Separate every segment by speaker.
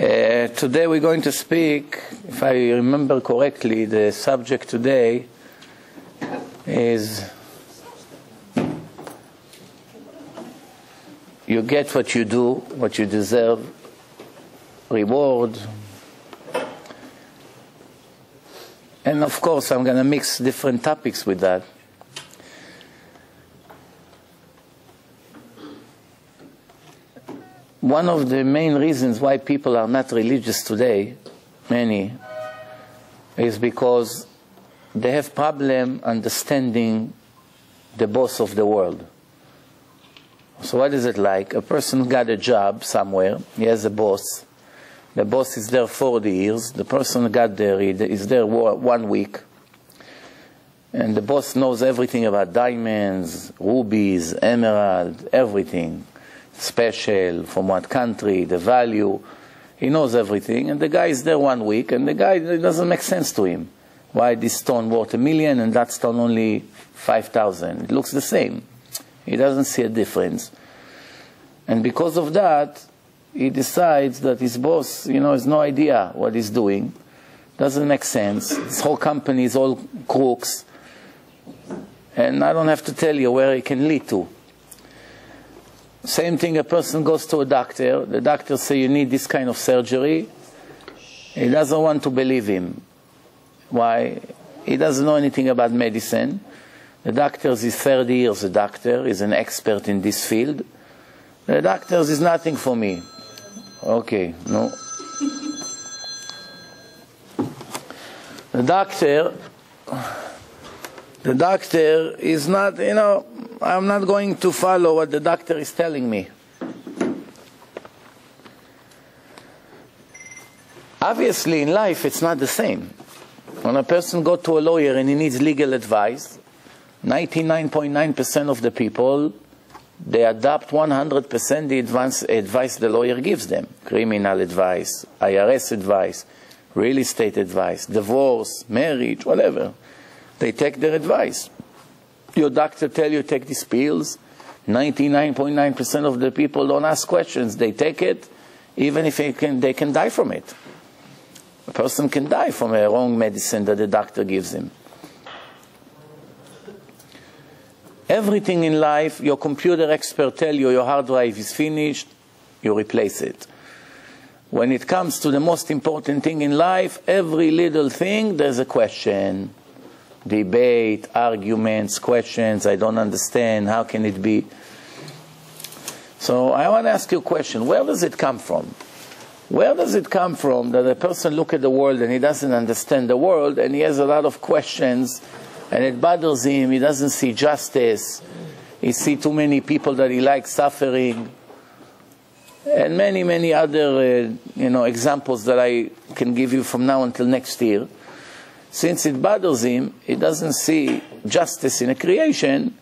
Speaker 1: Today we're going to speak, if I remember correctly, the subject today is you get what you do, what you deserve, reward. And of course I'm going to mix different topics with that. One of the main reasons why people are not religious today, many, is because they have problem understanding the boss of the world. So what is it like? A person got a job somewhere, he has a boss. The boss is there 40 years, the person got there, he is there 1 week. And the boss knows everything about diamonds, rubies, emerald, everything. Special, from what country, the value. He knows everything, and the guy is there 1 week, and the guy, it doesn't make sense to him. Why this stone worth $1 million and that stone only 5,000? It looks the same. He doesn't see a difference. And because of that, he decides that his boss, has no idea what he's doing. Doesn't make sense. This whole company is all crooks. And I don't have to tell you where it can lead to. Same thing, a person goes to a doctor. The doctor says you need this kind of surgery. He doesn't want to believe him. Why? He doesn't know anything about medicine. The doctor is 30 years a doctor, is an expert in this field. The doctor is nothing for me. Okay, no. The doctor is not, I'm not going to follow what the doctor is telling me. Obviously, in life, it's not the same. When a person goes to a lawyer and he needs legal advice, 99.9% of the people, they adopt 100% the advice the lawyer gives them. Criminal advice, IRS advice, real estate advice, divorce, marriage, whatever. They take their advice. Your doctor tells you take these pills. 99.9% of the people don't ask questions. They take it, even if they can die from it. A person can die from a wrong medicine that the doctor gives him. Everything in life, your computer expert tells you your hard drive is finished, you replace it. When it comes to the most important thing in life, every little thing, there's a question. Debate, arguments, questions, I don't understand, how can it be? So I want to ask you a question. Where does it come from? Where does it come from that a person looks at the world and he doesn't understand the world and he has a lot of questions and it bothers him, he doesn't see justice, he sees too many people that he likes suffering, and many, many other examples that I can give you from now until next year. Since it bothers him, he doesn't see justice in a creation,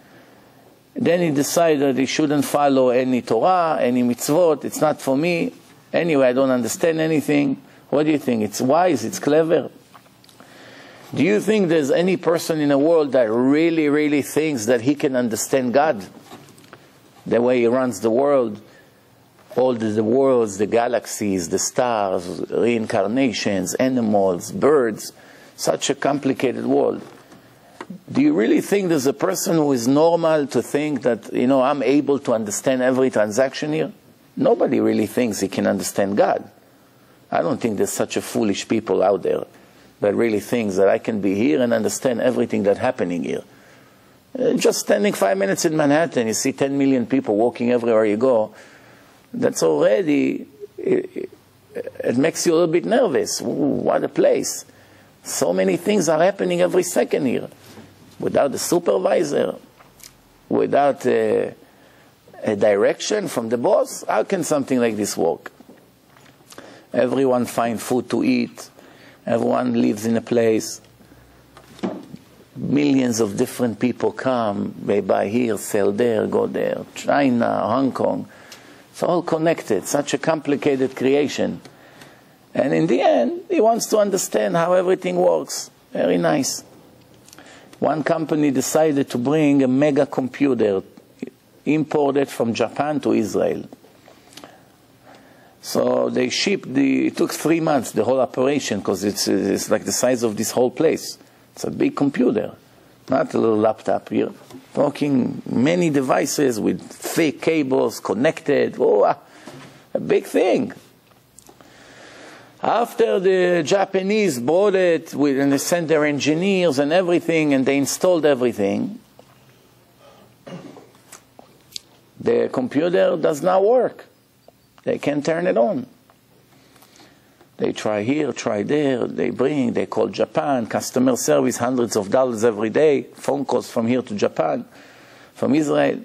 Speaker 1: then he decides that he shouldn't follow any Torah, any mitzvot, it's not for me. Anyway, I don't understand anything. What do you think? It's wise, it's clever. Do you think there's any person in the world that really, really thinks that he can understand God? The way he runs the world, all the worlds, the galaxies, the stars, reincarnations, animals, birds, such a complicated world. Do you really think there's a person who is normal to think that, I'm able to understand every transaction here? Nobody really thinks he can understand God. I don't think there's such a foolish people out there that really thinks that I can be here and understand everything that's happening here. Just standing 5 minutes in Manhattan, you see 10 million people walking everywhere you go. That's already, it makes you a little bit nervous. Ooh, what a place. So many things are happening every second here. Without a supervisor, without a direction from the boss, how can something like this work? Everyone finds food to eat. Everyone lives in a place. Millions of different people come. They buy here, sell there, go there. China, Hong Kong. It's all connected. Such a complicated creation. And in the end, he wants to understand how everything works. Very nice. One company decided to bring a mega computer imported from Japan to Israel. So they shipped it took 3 months, the whole operation, because it's like the size of this whole place. It's a big computer, not a little laptop. You're talking many devices with fake cables connected. Oh, a big thing. After the Japanese bought it, and they sent their engineers and everything, and they installed everything, the computer does not work. They can't turn it on. They try here, try there, they call Japan, customer service, hundreds of dollars every day, phone calls from here to Japan, from Israel.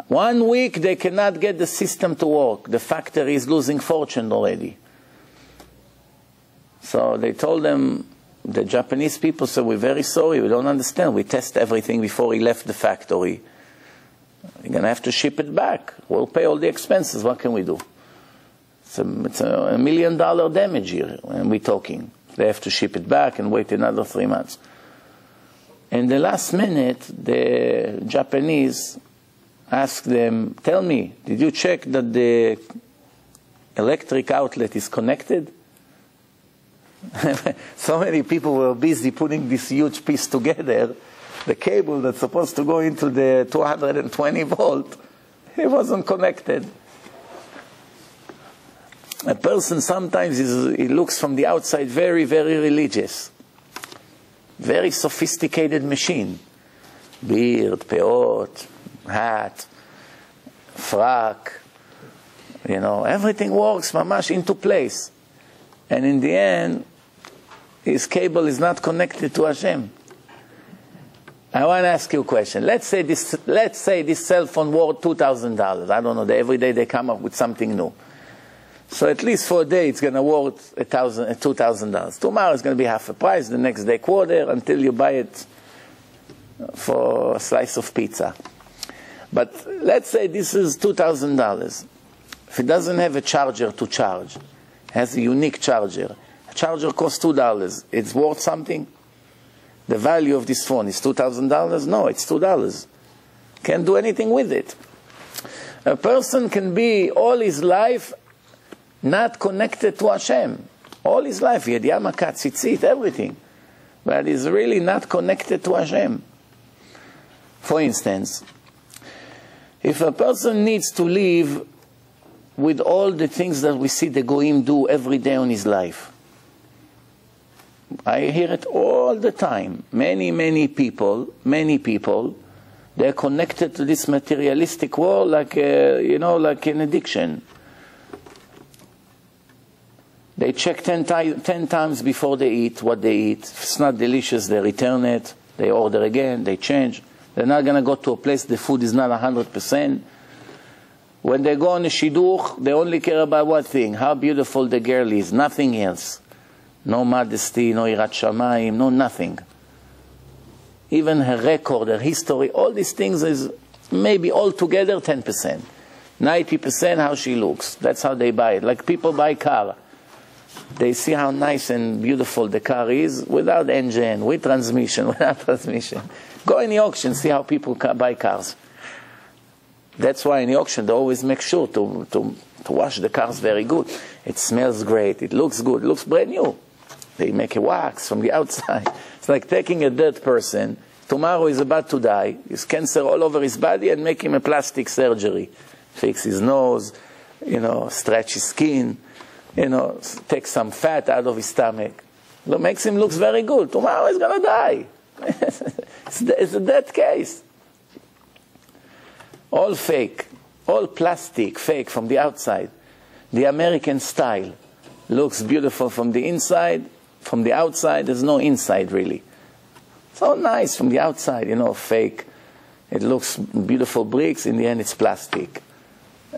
Speaker 1: 1 week they cannot get the system to work. The factory is losing fortune already. So they told them, the Japanese people said, we're very sorry, we don't understand. We test everything before he left the factory. You're going to have to ship it back. We'll pay all the expenses. What can we do? It's a $1 million damage here, and we're talking. They have to ship it back and wait another 3 months. In the last minute, the Japanese asked them, tell me, did you check that the electric outlet is connected? So many people were busy putting this huge piece together. The cable that's supposed to go into the 220 volt, it wasn't connected. A person sometimes, he looks from the outside very, very religious. Very sophisticated machine. Beard, peot, hat, frock, everything works mamash into place. And in the end, his cable is not connected to Hashem. I want to ask you a question. Let's say this cell phone worth $2,000. I don't know. Every day they come up with something new. So at least for a day it's going to worth $2,000. Tomorrow it's going to be half a price. The next day quarter, until you buy it for a slice of pizza. But let's say this is $2,000. If it doesn't have a charger to charge, it has a unique charger. A charger costs $2. It's worth something? The value of this phone is $2,000? No, it's $2. Can't do anything with it. A person can be all his life not connected to Hashem. All his life, he had yarmulke, tzitzit, everything. But he's really not connected to Hashem. For instance, if a person needs to live with all the things that we see the Goyim do every day on his life, I hear it all the time. Many people, they're connected to this materialistic world like, like an addiction. They check 10 times before they eat what they eat. If it's not delicious, they return it. They order again, they change. They're not going to go to a place the food is not 100%. When they go on a shidduch, they only care about one thing, how beautiful the girl is, nothing else. No modesty, no irat shamayim, no nothing. Even her record, her history, all these things is maybe altogether 10%. 90% how she looks. That's how they buy it. Like people buy car. They see how nice and beautiful the car is without engine, with transmission, without transmission. Go in the auction, see how people buy cars. That's why in the auction they always make sure to wash the cars very good. It smells great, it looks good, it looks brand new. They make a wax from the outside. It's like taking a dead person, tomorrow he's about to die, there's cancer all over his body, and make him a plastic surgery. Fix his nose, stretch his skin, take some fat out of his stomach. Makes him look very good. Tomorrow he's going to die. It's a dead case. All fake, all plastic, fake from the outside. The American style looks beautiful from the inside. From the outside, there's no inside really. It's all nice from the outside, fake. It looks beautiful bricks, in the end it's plastic.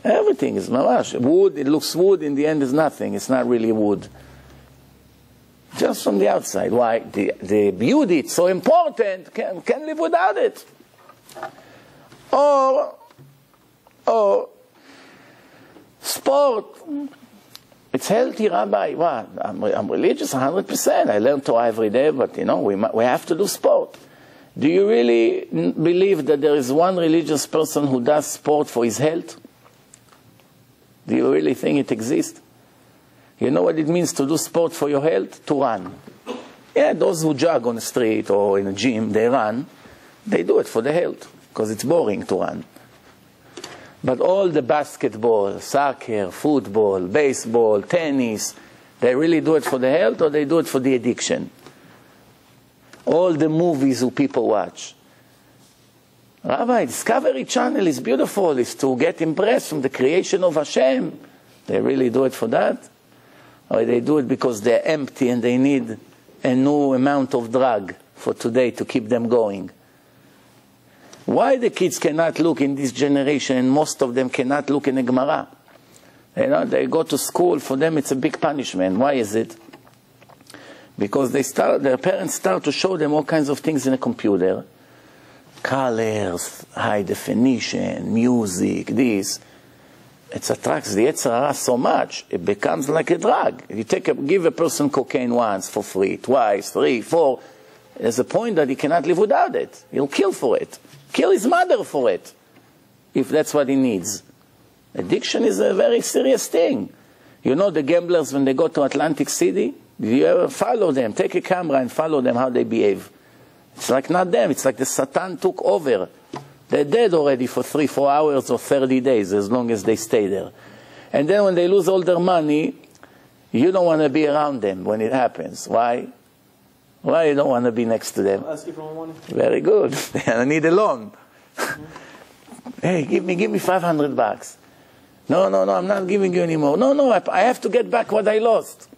Speaker 1: Everything is mamash. Wood, it looks wood, in the end is nothing. It's not really wood. Just from the outside. Why? The beauty, it's so important, can't live without it. Or sport. It's healthy, Rabbi. What? I'm religious 100%. I learn Torah every day, but we have to do sport. Do you really believe that there is one religious person who does sport for his health? Do you really think it exists? You know what it means to do sport for your health? To run. Yeah, those who jog on the street or in a gym, they run. They do it for the health, because it's boring to run. But all the basketball, soccer, football, baseball, tennis, they really do it for the health, or they do it for the addiction? All the movies who people watch. Rabbi, Discovery Channel is beautiful, is to get impressed from the creation of Hashem. They really do it for that? Or they do it because they're empty and they need a new amount of drug for today to keep them going? Why the kids cannot look in this generation, and most of them cannot look in a Gemara? You know, they go to school, for them it's a big punishment. Why is it? Because their parents start to show them all kinds of things in a computer. Colors, high definition, music, this. It attracts the Yetzer Hara so much, it becomes like a drug. If you give a person cocaine once for free, twice, 3, 4, there's a point that he cannot live without it. He'll kill for it. Kill his mother for it, if that's what he needs. Addiction is a very serious thing. You know the gamblers, when they go to Atlantic City, do you ever follow them? Take a camera and follow them, how they behave. It's like not them, it's like the Satan took over. They're dead already for 3, 4 hours or 30 days, as long as they stay there. And then when they lose all their money, you don't want to be around them when it happens. Why? Why you don't want to be next to them?
Speaker 2: I'll ask you for more money.
Speaker 1: Very good. I need a loan. Hey, give me $500. No, I'm not giving you anymore. No, I have to get back what I lost.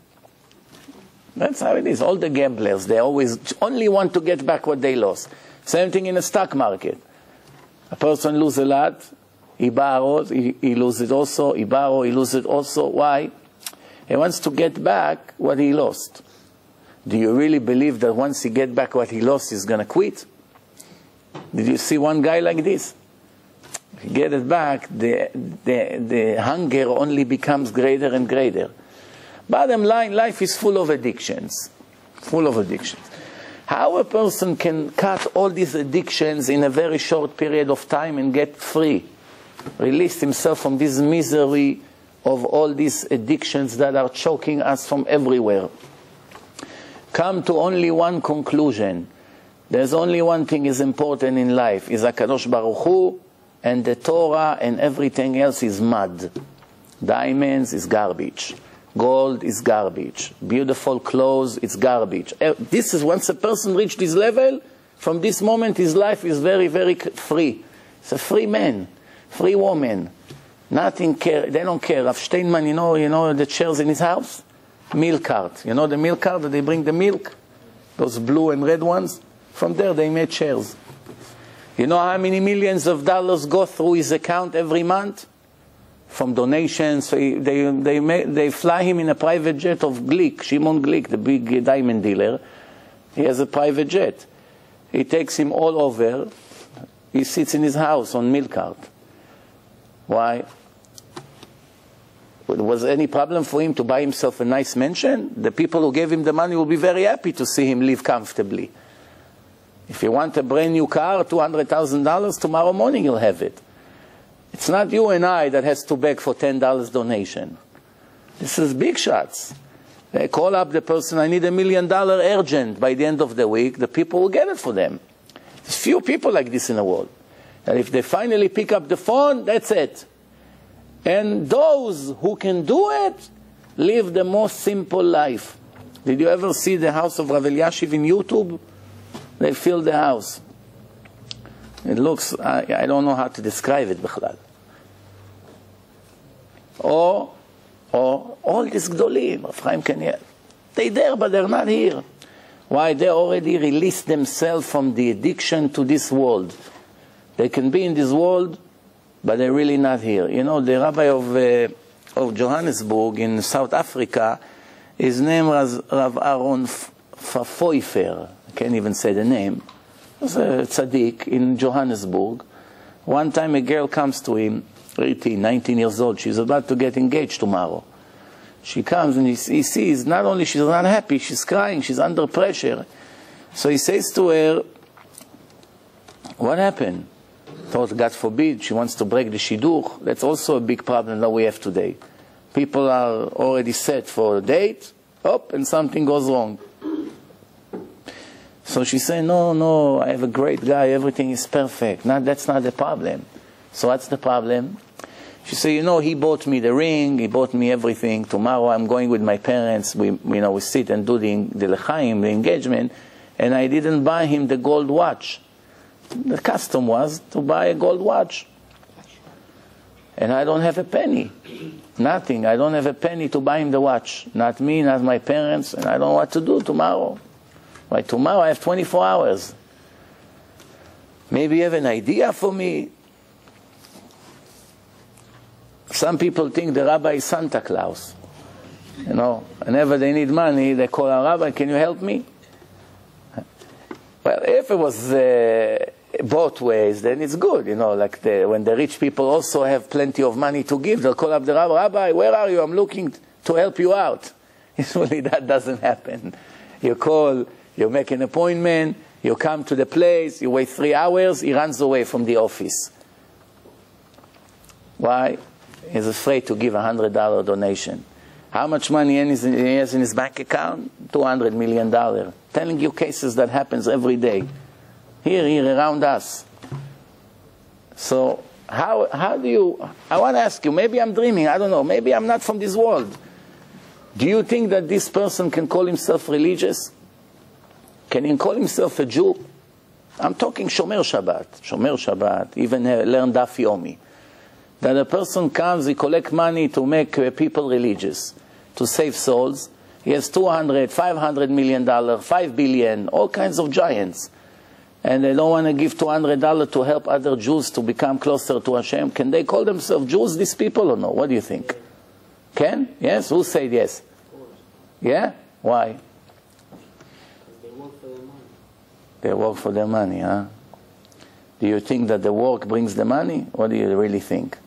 Speaker 1: That's how it is. All the gamblers, they always only want to get back what they lost. Same thing in the stock market. A person loses a lot, he borrows, he loses it also, he borrows, he loses it also. Why? He wants to get back what he lost. Do you really believe that once he gets back what he lost, he's going to quit? Did you see one guy like this? If you get it back, the hunger only becomes greater and greater. Bottom line, life is full of addictions. Full of addictions. How a person can cut all these addictions in a very short period of time and get free? Release himself from this misery of all these addictions that are choking us from everywhere. Come to only one conclusion. There's only one thing is important in life, is HaKadosh Baruch Hu, and the Torah, and everything else is mud. Diamonds is garbage. Gold is garbage. Beautiful clothes, it's garbage. This is, once a person reached this level, from this moment his life is very, very free. It's a free man, free woman. Nothing care, they don't care. Rav Steinman, you know the chairs in his house? Milk cart. You know the milk cart that they bring the milk? Those blue and red ones? From there they made chairs. You know how many millions of dollars go through his account every month? From donations. They fly him in a private jet of Glick, Shimon Glick, the big diamond dealer. He has a private jet. He takes him all over. He sits in his house on milk cart. Why? Was there any problem for him to buy himself a nice mansion? The people who gave him the money will be very happy to see him live comfortably. If you want a brand new car, $200,000, tomorrow morning you'll have it. It's not you and I that has to beg for $10 donation. This is big shots. They call up the person, I need $1 million urgent by the end of the week. The people will get it for them. There's few people like this in the world. And if they finally pick up the phone, that's it. And those who can do it live the most simple life. Did you ever see the house of Rav Eliashiv in YouTube? They fill the house. It looks, I don't know how to describe it, Bechlal. Or all these Gdolim, Ephraim Kaniel, they're there, but they're not here. Why? They already released themselves from the addiction to this world. They can be in this world, but they're really not here. You know, the rabbi of Johannesburg in South Africa, his name was Rav Aaron Pfeiffer. I can't even say the name. He was a tzaddik in Johannesburg. One time a girl comes to him, 18, 19 years old. She's about to get engaged tomorrow. She comes and he sees, not only she's not happy, she's crying, she's under pressure. So he says to her, what happened? Thought, God forbid, she wants to break the shidduch. That's also a big problem that we have today. People are already set for a date, and something goes wrong. So she said, no, I have a great guy, everything is perfect. That's not the problem. So what's the problem? She said, he bought me the ring, he bought me everything. Tomorrow I'm going with my parents, we sit and do the l'chaim, the engagement, and I didn't buy him the gold watch. The custom was to buy a gold watch. And I don't have a penny. Nothing. I don't have a penny to buy him the watch. Not me, not my parents, and I don't know what to do tomorrow. By tomorrow I have 24 hours. Maybe you have an idea for me? Some people think the rabbi is Santa Claus. Whenever they need money, they call a rabbi, can you help me? Well, if it was both ways, then it's good. Like when the rich people also have plenty of money to give, they'll call up the rabbi, Rabbi, where are you? I'm looking to help you out. Usually that doesn't happen. You call, you make an appointment, you come to the place, you wait 3 hours, he runs away from the office. Why? He's afraid to give $100 donation. How much money he has in his bank account? $200 million. Telling you cases that happens every day. Here around us. So how do you, I want to ask you, maybe I'm dreaming, I don't know, maybe I'm not from this world. Do you think that this person can call himself religious? Can he call himself a Jew? I'm talking Shomer Shabbat, even learn Daf Yomi. That a person comes, he collects money to make people religious, to save souls. He has $200, $500 million, $5 billion, all kinds of giants. And they don't want to give $200 to help other Jews to become closer to Hashem. Can they call themselves Jews, these people, or no? What do you think? Can? Yes? Who said yes? Yeah? Why?
Speaker 2: They work for their money.
Speaker 1: They work for their money, huh? Do you think that the work brings the money? What do you really think?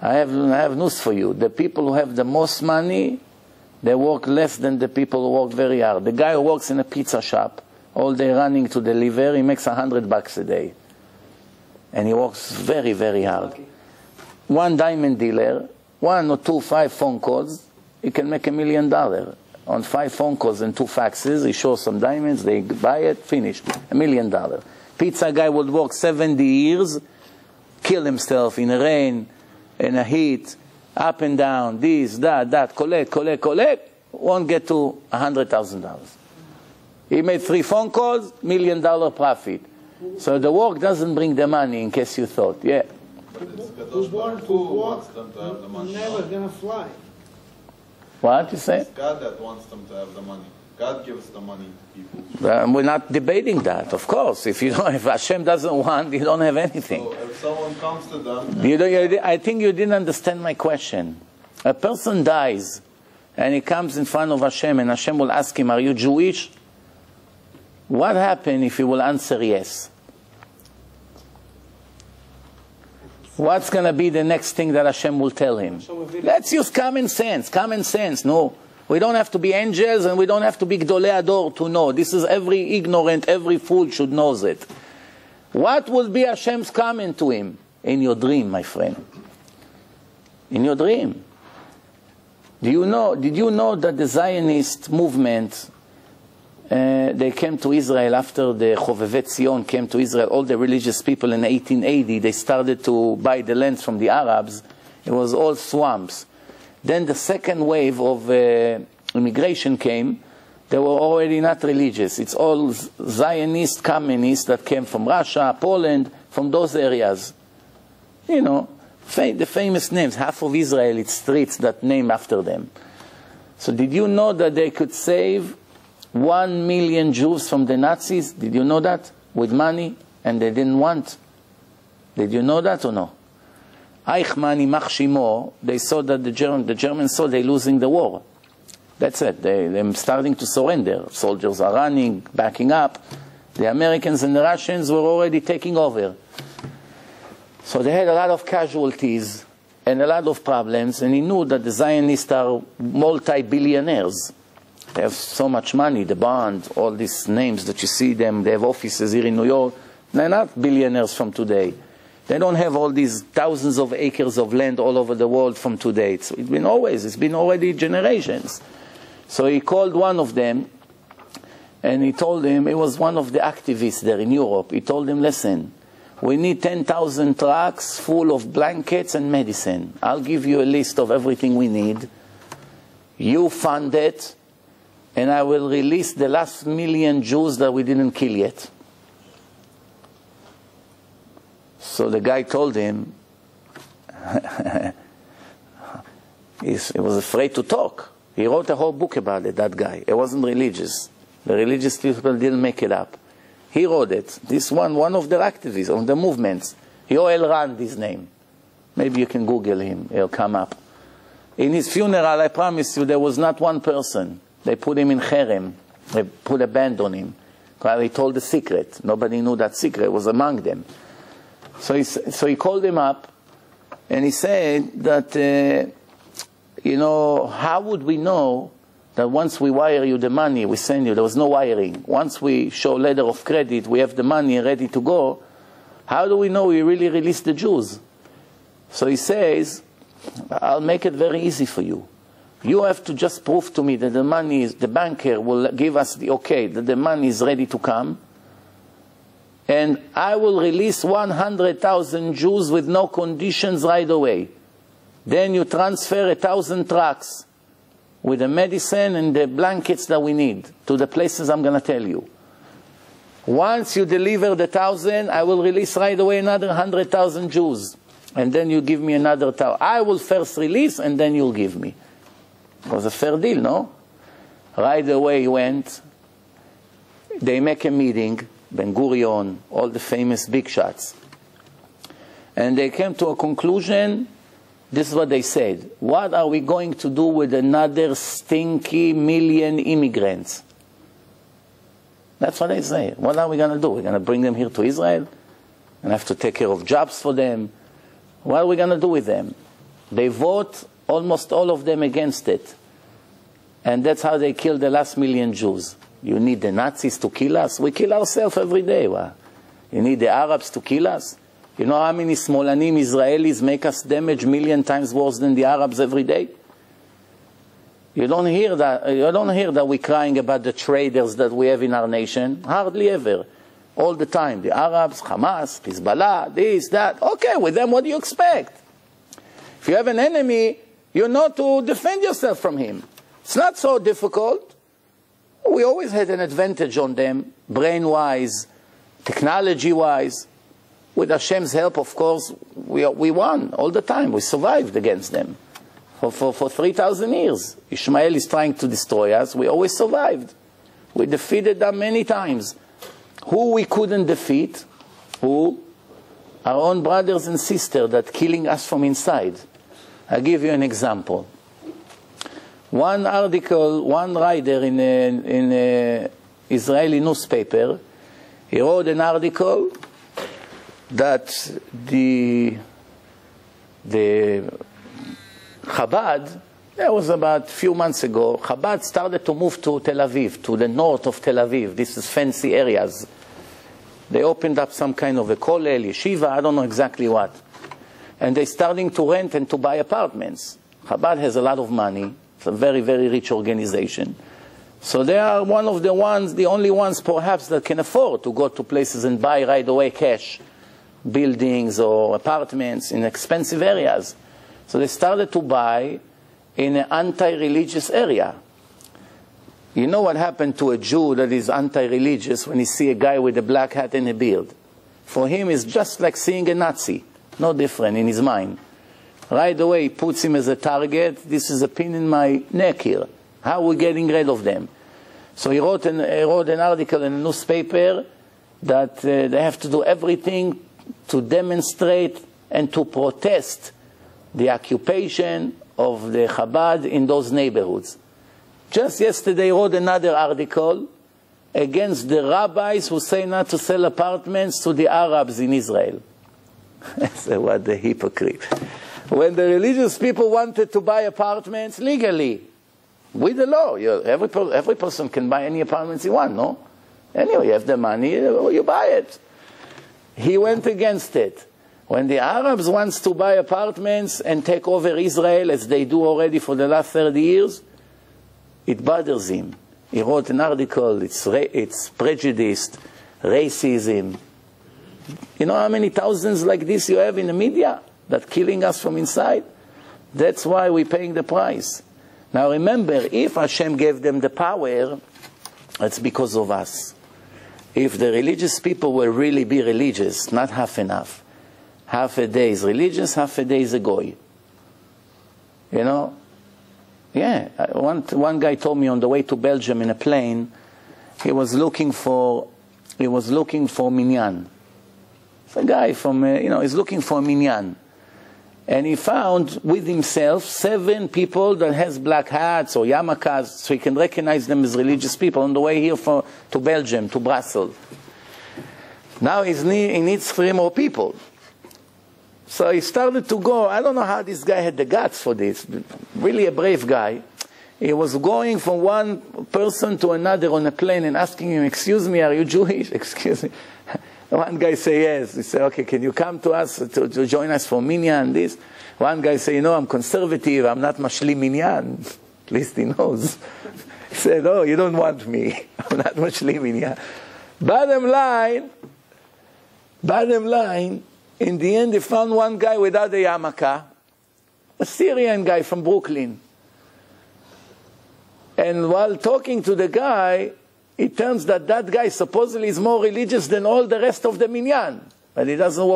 Speaker 1: I have news for you. The people who have the most money, they work less than the people who work very hard. The guy who works in a pizza shop, all day running to deliver, he makes $100 a day. And he works very, very hard. One diamond dealer, 1 or 2, 5 phone calls, he can make $1 million. On 5 phone calls and 2 faxes, he shows some diamonds, they buy it, finished. $1 million. Pizza guy would work 70 years, kill himself in the rain, in the heat, up and down, this, that, collect, won't get to $100,000. He made 3 phone calls, $1 million profit. So the work doesn't bring the money, in case you thought. Yeah.
Speaker 3: But it's who wants them to have the money.
Speaker 2: Never gonna fly.
Speaker 1: What you say?
Speaker 3: It's God that wants them to have the money. God gives the money to people.
Speaker 1: We're not debating that, of course. If Hashem doesn't want, you don't have anything.
Speaker 3: So if someone comes to them...
Speaker 1: I think you didn't understand my question. A person dies, and he comes in front of Hashem, and Hashem will ask him, are you Jewish? What happens if he will answer yes? What's going to be the next thing that Hashem will tell him? Let's use common sense. Common sense, no. We don't have to be angels, and we don't have to be Gdolei Ador to know. This is every ignorant, every fool should know it. What will be Hashem's comment to him? In your dream, my friend. In your dream. Did you know that the Zionist movement, they came to Israel after the Chovevet Zion came to Israel, all the religious people in 1880, they started to buy the land from the Arabs. It was all swamps. Then the second wave of immigration came. They were already not religious. It's all Zionist, communists that came from Russia, Poland, from those areas. You know, the famous names. Half of Israel, it's streets that name after them. So did you know that they could save 1 million Jews from the Nazis? Did you know that? With money, and they didn't want. Did you know that or no? Eichmann, Imach Shimo, they saw that the Germans saw they're losing the war. That's it. They're starting to surrender. Soldiers are running, backing up. The Americans and the Russians were already taking over. So they had a lot of casualties and a lot of problems, and he knew that the Zionists are multi-billionaires. They have so much money, the Bond, all these names that you see them, they have offices here in New York. They're not billionaires from today. They don't have all these thousands of acres of land all over the world from today. It's been always, it's been already generations. So he called one of them, and he told him, it was one of the activists there in Europe, he told him, listen, we need 10,000 trucks full of blankets and medicine. I'll give you a list of everything we need. You fund it, and I will release the last 1 million Jews that we didn't kill yet. So the guy told him, he was afraid to talk. He wrote a whole book about it, that guy. It wasn't religious. The religious people didn't make it up. He wrote it. This one of the activists, of the movements. Yoel Rand, his name. Maybe you can Google him. He'll come up. In his funeral, I promise you, there was not one person. They put him in cherem. They put a band on him. Because he told the secret. Nobody knew that secret. It was among them. So he called him up, and he said that, you know, how would we know that once we wire you the money, we send you, there was no wiring. Once we show letter of credit, we have the money ready to go, how do we know we really released the Jews? So he says, I'll make it very easy for you. You have to just prove to me that the money, the banker will give us the okay, that the money is ready to come, and I will release 100,000 Jews with no conditions right away. Then you transfer 1,000 trucks with the medicine and the blankets that we need to the places I'm going to tell you. Once you deliver the 1,000, I will release right away another 100,000 Jews. And then you give me another 1,000. I will first release, and then you'll give me. It was a fair deal, no? Right away he went. They make a meeting, Ben Gurion, all the famous big shots. And they came to a conclusion. This is what they said. What are we going to do with another stinky 1 million immigrants? That's what they say. What are we going to do? We're going to bring them here to Israel? And have to take care of jobs for them? What are we going to do with them? They vote, almost all of them, against it. And that's how they killed the last 1 million Jews. You need the Nazis to kill us? We kill ourselves every day. Wow. You need the Arabs to kill us? You know how many Smolanim Israelis make us damage 1 million times worse than the Arabs every day? You don't hear that. You don't hear that we're crying about the traitors that we have in our nation. Hardly ever. All the time. The Arabs, Hamas, Hezbollah, this, that. Okay, with them, what do you expect? If you have an enemy, you know to defend yourself from him. It's not so difficult. We always had an advantage on them, brain-wise, technology-wise. With Hashem's help, of course, we won all the time. We survived against them for 3,000 years. Ishmael is trying to destroy us. We always survived. We defeated them many times. Who we couldn't defeat? Who? Our own brothers and sisters that killing us from inside. I'll give you an example. One article, one writer in an Israeli newspaper, he wrote an article that the Chabad, that was about a few months ago, Chabad started to move to Tel Aviv, to the north of Tel Aviv. This is fancy areas. They opened up some kind of a kollel, yeshiva, I don't know exactly what. And they're starting to rent and to buy apartments. Chabad has a lot of money. It's a very, very rich organization. So they are one of the ones, the only ones perhaps that can afford to go to places and buy right away cash buildings or apartments in expensive areas. So they started to buy in an anti-religious area. You know what happened to a Jew that is anti-religious when he see a guy with a black hat and a beard? For him, it's just like seeing a Nazi. No different in his mind. Right away, he puts him as a target. This is a pin in my neck here. How are we getting rid of them? So he wrote an article in a newspaper that they have to do everything to demonstrate and to protest the occupation of the Chabad in those neighborhoods. Just yesterday he wrote another article against the rabbis who say not to sell apartments to the Arabs in Israel. So what a hypocrite. When the religious people wanted to buy apartments legally, with the law, every person can buy any apartments he wants, no? Anyway, you have the money, you buy it. He went against it. When the Arabs want to buy apartments and take over Israel, as they do already for the last 30 years, it bothers him. He wrote an article, it's prejudiced, racism. You know how many thousands like this you have in the media that killing us from inside? That's why we're paying the price. Now remember, if Hashem gave them the power, it's because of us. If the religious people will really be religious, not half and half. Half a day is religious, half a day is a goy. You know? Yeah, one guy told me on the way to Belgium in a plane, he was looking for minyan. It's a guy from, he's looking for a minyan. And he found with himself 7 people that has black hats or yarmulkes, so he can recognize them as religious people on the way here to Belgium, to Brussels. Now he needs 3 more people. So he started to go. I don't know how this guy had the guts for this. Really a brave guy. He was going from one person to another on a plane and asking him, excuse me, are you Jewish? Excuse me. One guy say yes. He said, okay, can you come to us to join us for minyan? This. One guy say, I'm conservative. I'm not mashli minyan. At least he knows. He said, oh, you don't want me. I'm not mashli minyan. Bottom line, in the end, they found one guy without a yarmulke, a Syrian guy from Brooklyn. And while talking to the guy, it turns that guy supposedly is more religious than all the rest of the minyan. But he doesn't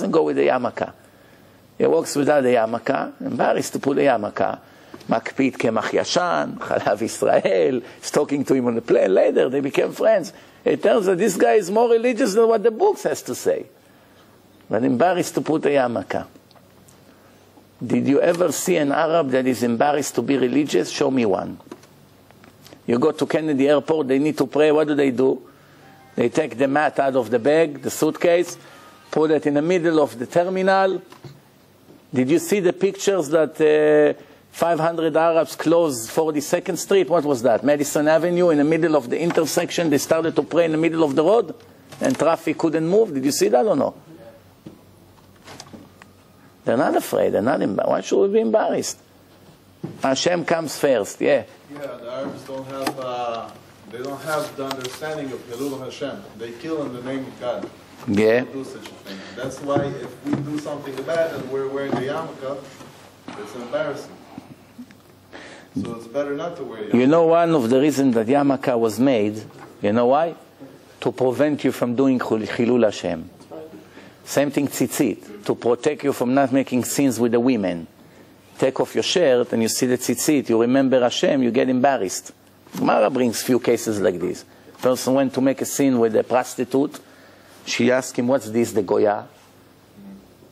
Speaker 1: go with the yarmulke. He walks without a yarmulke, embarrassed to put a yarmulke. Makpid kemach yashan, Chalav Israel. He's talking to him on the plane. Later, they became friends. It turns that this guy is more religious than what the books has to say. But embarrassed to put a yarmulke. Did you ever see an Arab that is embarrassed to be religious? Show me one. You go to Kennedy Airport, they need to pray. What do? They take the mat out of the bag, the suitcase, put it in the middle of the terminal. Did you see the pictures that 500 Arabs closed 42nd Street? What was that? Madison Avenue, in the middle of the intersection. They started to pray in the middle of the road, and traffic couldn't move. Did you see that or no? They're not afraid. They're not embarrassed. Why should we be embarrassed? Hashem comes first. Yeah.
Speaker 3: Yeah, the Arabs don't have the understanding of Hilul Hashem. They kill in the name of God.
Speaker 1: Yeah.
Speaker 3: They don't do such a thing. That's why if we do something bad and we're wearing the yarmulke, it's embarrassing. So it's better not to wear yarmulke.
Speaker 1: You know one of the reasons that yarmulke was made, you know why? To prevent you from doing Hilul Hashem. Same thing tzitzit, to protect you from not making sins with the women. Take off your shirt and you see the tzitzit, you remember Hashem, you get embarrassed. Gemara brings few cases like this. Person went to make a sin with a prostitute. She asked him, what's this, the Goya?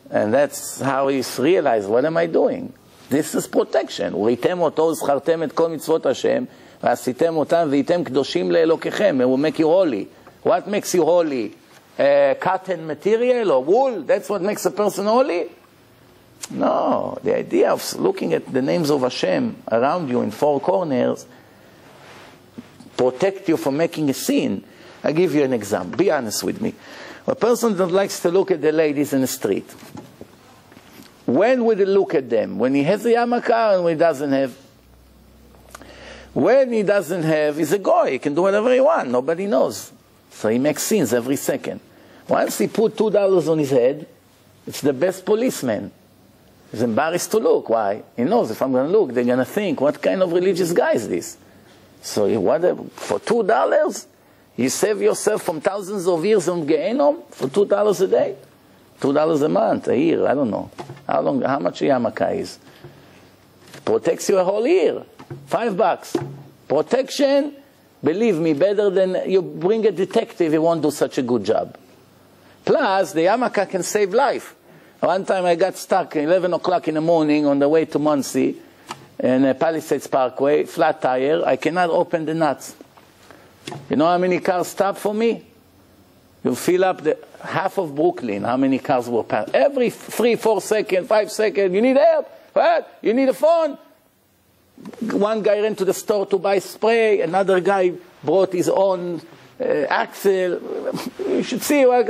Speaker 1: And that's how he realized, what am I doing? This is protection. וראיתם אותו, זכרתם את כל מצוות השם, ועשיתם אותם, והייתם קדושים לאלוקיכם. It will make you holy. What makes you holy? Cotton material or wool? That's what makes a person holy? No. The idea of looking at the names of Hashem around you in 4 corners protect you from making a sin. I'll give you an example. Be honest with me. A person that likes to look at the ladies in the street, when would he look at them? When he has a yarmulke and when he doesn't have? When he doesn't have, he's a goy. He can do whatever he wants. Nobody knows. So he makes sins every second. Once he put $2 on his head, it's the best policeman. He's embarrassed to look. Why? He knows if I'm going to look, they're going to think, what kind of religious guy is this? So for $2, you save yourself from thousands of years on Gehenom for $2 a day? $2 a month, a year, I don't know. How much a yarmulke is? Protects you a whole year. $5. Protection, believe me, better than you bring a detective, he won't do such a good job. Plus, the yarmulke can save life. One time I got stuck at 11 o'clock in the morning on the way to Muncie, in Palisades Parkway, flat tire. I cannot open the nuts. You know how many cars stopped for me? You fill up the half of Brooklyn, how many cars were passed. Every 3, 4 seconds, 5 seconds, you need help. What? You need a phone? One guy ran to the store to buy spray. Another guy brought his own axle. You should see, like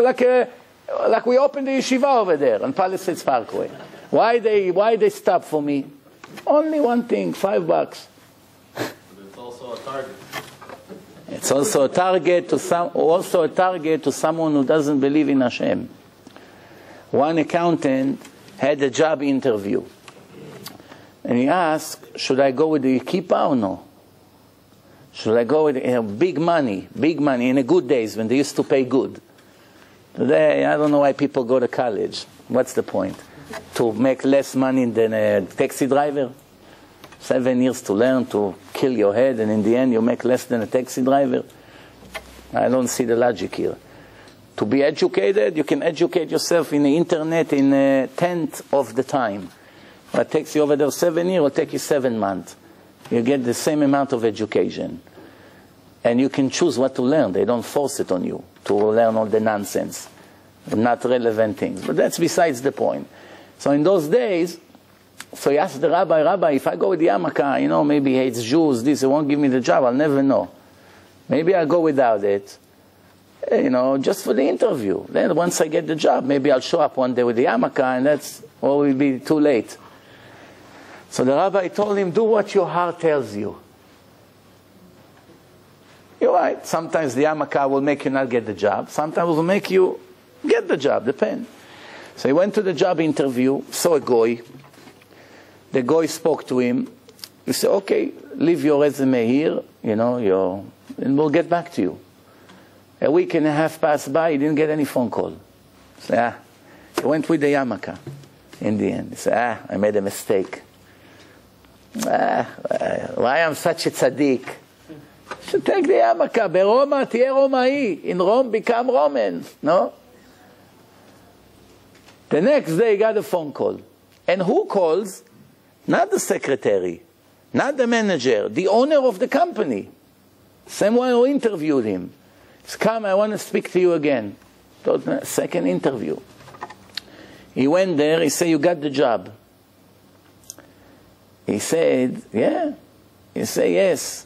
Speaker 1: Like we opened the yeshiva over there on Palisades Parkway. Why they stop for me? Only one thing, $5.
Speaker 3: But it's also a target.
Speaker 1: It's also a target to someone who doesn't believe in Hashem. One accountant had a job interview, and he asked, "Should I go with the kippah or no? Should I go with big money in the good days when they used to pay good? Today, I don't know why people go to college. What's the point? To make less money than a taxi driver? 7 years to learn to kill your head, and in the end you make less than a taxi driver? I don't see the logic here. To be educated, you can educate yourself in the internet in a tenth of the time. What takes you over there 7 years will take you 7 months. You get the same amount of education. And you can choose what to learn. They don't force it on you to learn all the nonsense, not relevant things. But that's besides the point. So in those days, so he asked the rabbi, if I go with the yarmulke, maybe he hates Jews, this, he won't give me the job, I'll never know. Maybe I'll go without it, just for the interview. Then once I get the job, maybe I'll show up one day with the yarmulke, and that's, or it will be too late. So the rabbi told him, do what your heart tells you. You're right, sometimes the yarmulke will make you not get the job, sometimes it will make you get the job, depends. So he went to the job interview, saw a goy. The guy spoke to him. He said, okay, leave your resume here, and we'll get back to you. A week and a half passed by, he didn't get any phone call. He said, he went with the yarmulke in the end. He said, I made a mistake. Why I'm such a tzaddik? You should take the yarmulke. Beroma, tiye Romai. In Rome, become Roman. No? The next day, he got a phone call. And who calls? Not the secretary, not the manager, the owner of the company. Someone who interviewed him. He said, come, I want to speak to you again. Second interview. He went there, he said, you got the job. He said, yeah. He said, yes.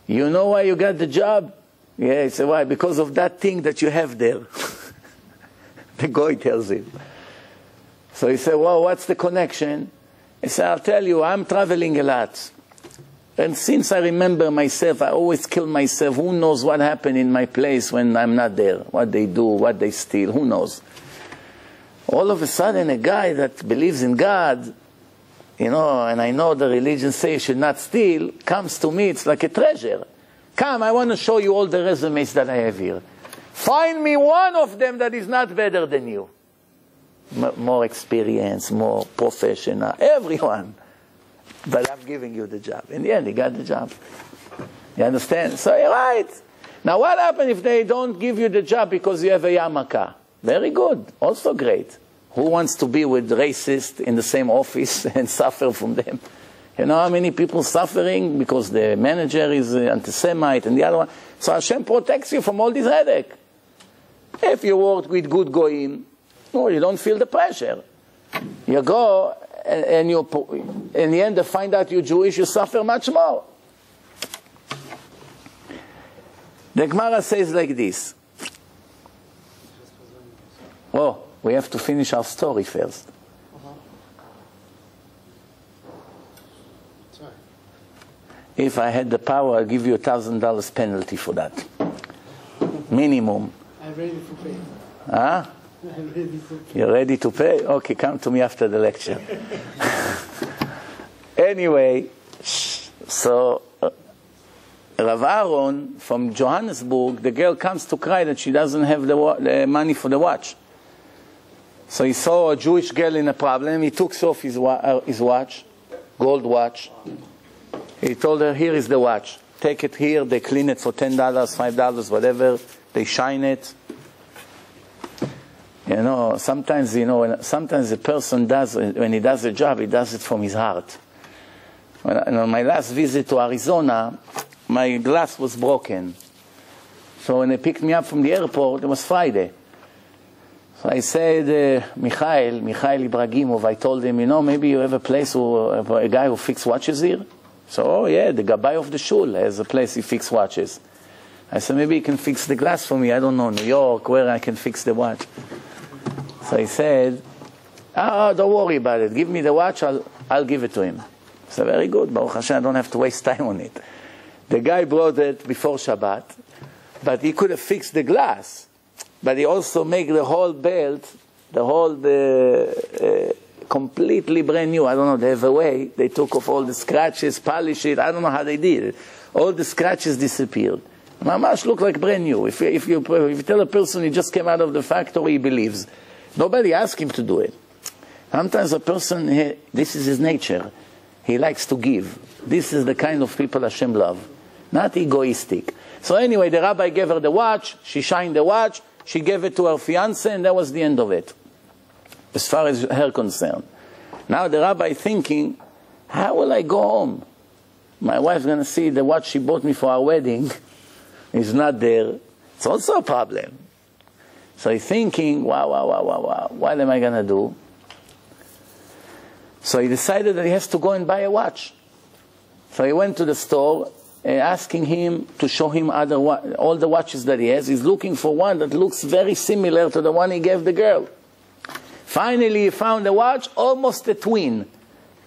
Speaker 1: You know why you got the job? Yeah, he said, why? Because of that thing that you have there. The guy tells him. So he said, well, what's the connection? He said, I'll tell you, I'm traveling a lot. And since I remember myself, I always kill myself. Who knows what happened in my place when I'm not there? What they do, what they steal, who knows? All of a sudden, a guy that believes in God, and I know the religion says you should not steal, comes to me, it's like a treasure. Come, I want to show you all the resumes that I have here. Find me one of them that is not better than you. More experience, more professional, everyone. But I'm giving you the job. In the end, he got the job. You understand? So you're right. Now what happens if they don't give you the job because you have a yarmulke? Very good. Also great. Who wants to be with racists in the same office and suffer from them? You know how many people suffering because the manager is anti-Semite and the other one? So Hashem protects you from all this headache. If you work with good goyim, you don't feel the pressure. You go, and in the end, they find out you're Jewish, you suffer much more. The Gemara says like this. Oh, we have to finish our story first. If I had the power, I'd give you $1,000 penalty for that. Minimum.
Speaker 2: I'm ready to pay.
Speaker 1: Huh? You're ready to pay? Okay, come to me after the lecture. Anyway, so Rav Aaron from Johannesburg, the girl comes to cry that she doesn't have the money for the watch. So he saw a Jewish girl in a problem. He took off his watch, gold watch. He told her, here is the watch. Take it here. They clean it for $10, $5, whatever. They shine it. Sometimes a person does, when he does a job, he does it from his heart. On my last visit to Arizona, my glass was broken. So when they picked me up from the airport, it was Friday. So I said, Mikhail Ibragimov, I told him, maybe you have a place, a guy who fixes watches here? So, yeah, the Gabbai of the shul has a place he fixes watches. I said, maybe he can fix the glass for me. I don't know, New York, where I can fix the watch. So he said, oh, don't worry about it. Give me the watch, I'll give it to him. So very good. Baruch Hashem, I don't have to waste time on it. The guy brought it before Shabbat, but he could have fixed the glass. But he also made the whole belt, completely brand new. I don't know, they have a way. They took off all the scratches, polish it. I don't know how they did it. All the scratches disappeared. Mamash looked like brand new. If you tell a person he just came out of the factory, he believes. Nobody asked him to do it. Sometimes a person, this is his nature. He likes to give. This is the kind of people Hashem love. Not egoistic. So anyway, the rabbi gave her the watch. She shined the watch. She gave it to her fiancé, and that was the end of it, as far as her concerned. Now the rabbi thinking, how will I go home? My wife's going to see the watch she bought me for our wedding is not there. It's also a problem. So he's thinking, wow, what am I going to do? So he decided that he has to go and buy a watch. So he went to the store, asking him to show him all the watches that he has. He's looking for one that looks very similar to the one he gave the girl. Finally, he found a watch, almost a twin.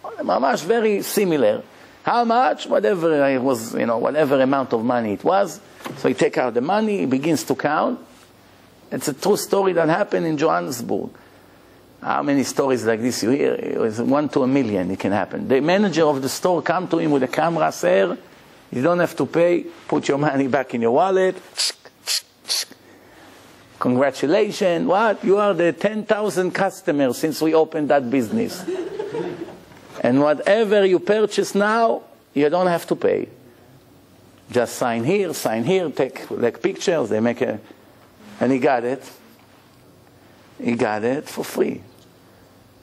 Speaker 1: Mamash, very similar. How much? Whatever it was, whatever amount of money it was. So he takes out the money, he begins to count. It's a true story that happened in Johannesburg. How many stories like this you hear? It was 1 to 1 million it can happen. The manager of the store come to him with a camera, sir, you don't have to pay, put your money back in your wallet. Congratulations, what? You are the 10,000 customers since we opened that business. And whatever you purchase now, you don't have to pay. Just sign here, take pictures, they make a... And he got it. He got it for free.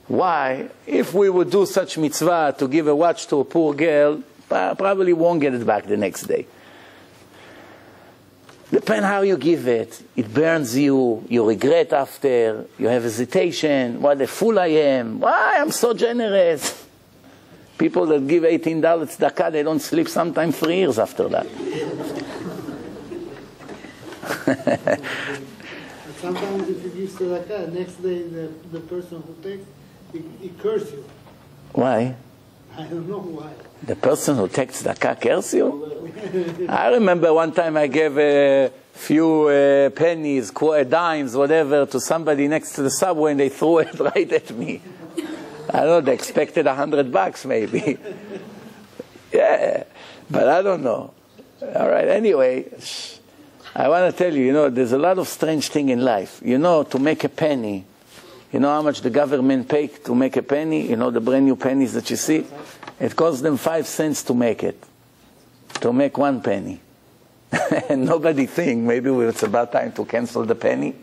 Speaker 1: Why? If we would do such mitzvah to give a watch to a poor girl, probably won't get it back the next day. Depends how you give it. It burns you. You regret after. You have hesitation. What a fool I am. Why? I'm so generous. People that give $18 tzedakah, they don't sleep sometimes 3 years after that.
Speaker 2: Sometimes if you give tzedakah, next day the person who takes, he curses you.
Speaker 1: Why?
Speaker 2: I don't know why.
Speaker 1: The person who takes tzedakah curses you? I remember one time I gave a few pennies, dimes, whatever, to somebody next to the subway, and they threw it right at me. I don't know, they expected $100 maybe. Yeah, but I don't know. All right, anyway, I want to tell you, there's a lot of strange thing in life. To make a penny, you know how much the government pays to make a penny? The brand new pennies that you see? It costs them 5 cents to make it, to make 1 penny. And nobody think maybe it's about time to cancel the penny.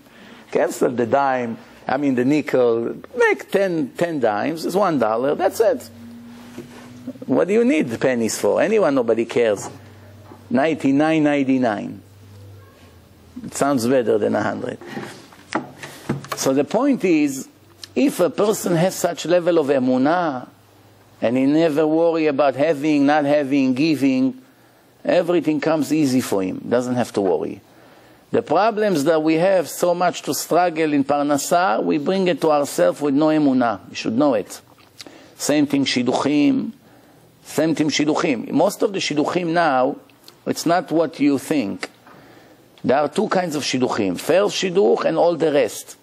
Speaker 1: Cancel the dime, the nickel, make 10 dimes, it's $1, that's it. What do you need the pennies for? Nobody cares. 99.99. It sounds better than 100. So the point is, if a person has such level of emunah, and he never worry about having, not having, giving, everything comes easy for him. Doesn't have to worry. The problems that we have so much to struggle in Parnassah, we bring it to ourselves with no emunah. You should know it. Same thing shidduchim. Most of the shidduchim now, it's not what you think. There are 2 kinds of shidduchim. First shidduch and all the rest.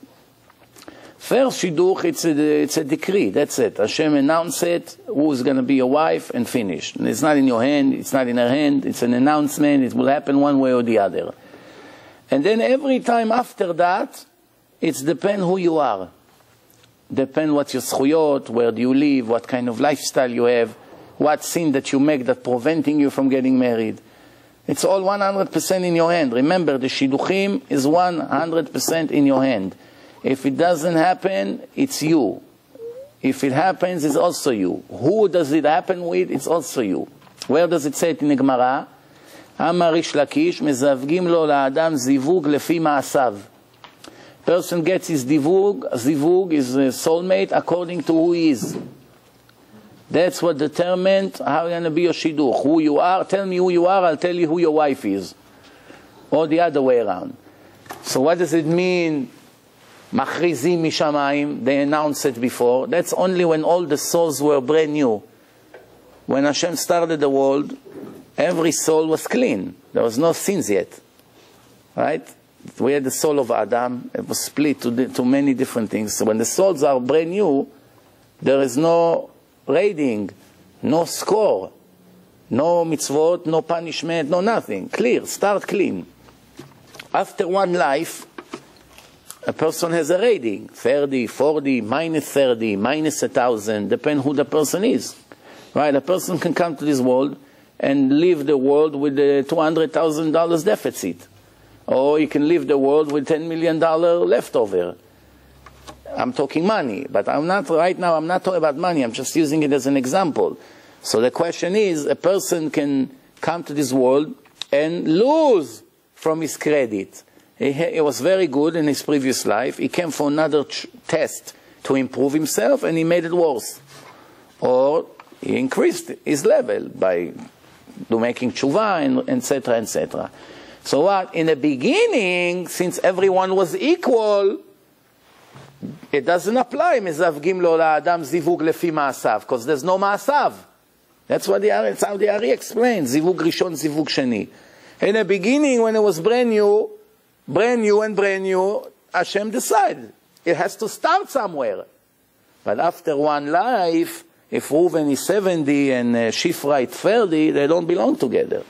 Speaker 1: First shidduch, it's a decree, that's it. Hashem announced it, who's going to be your wife, and finished. And it's not in your hand, it's not in her hand, it's an announcement, it will happen one way or the other. And then every time after that, it's depend who you are. Depend what's your zchuyot, where do you live, what kind of lifestyle you have, what sin that you make that preventing you from getting married. It's all 100% in your hand. Remember, the shidduchim is 100% in your hand. If it doesn't happen, it's you. If it happens, it's also you. Who does it happen with? It's also you. Where does it say it in the Gemara? Amar Rish Lakish, mezavgim lo la'adam zivug lefi ma'asav. Person gets his zivug is a soulmate according to who he is. That's what determines how you're going to be your shidduch. Who you are, tell me who you are, I'll tell you who your wife is. Or the other way around. So what does it mean? Machrizim mishamayim, they announced it before. That's only when all the souls were brand new. When Hashem started the world, every soul was clean. There was no sins yet. Right? We had the soul of Adam. It was split to many different things. So when the souls are brand new, there is no rating, no score, no mitzvot, no punishment, no nothing. Clear, start clean. After one life, a person has a rating, 30, 40, minus 30, minus 1,000, depends who the person is. Right? A person can come to this world and leave the world with a $200,000 deficit. Or you can leave the world with $10 million leftover. I'm talking money, but right now I'm not talking about money, I'm just using it as an example. So the question is, a person can come to this world and lose from his credit. He was very good in his previous life, he came for another test to improve himself and he made it worse. Or he increased his level by making tshuva and etc. etc. So what? In the beginning, since everyone was equal, it doesn't apply, מזווגים לו לאדם זיווג לפי מעשיו, because there's no מעשיו. That's what that's how the Ari explains, זיווג ראשון, זיווג שני. In the beginning, when it was brand new, Hashem decided. It has to start somewhere. But after one life, if Reuven is 70 and Shifra is 30, they don't belong together.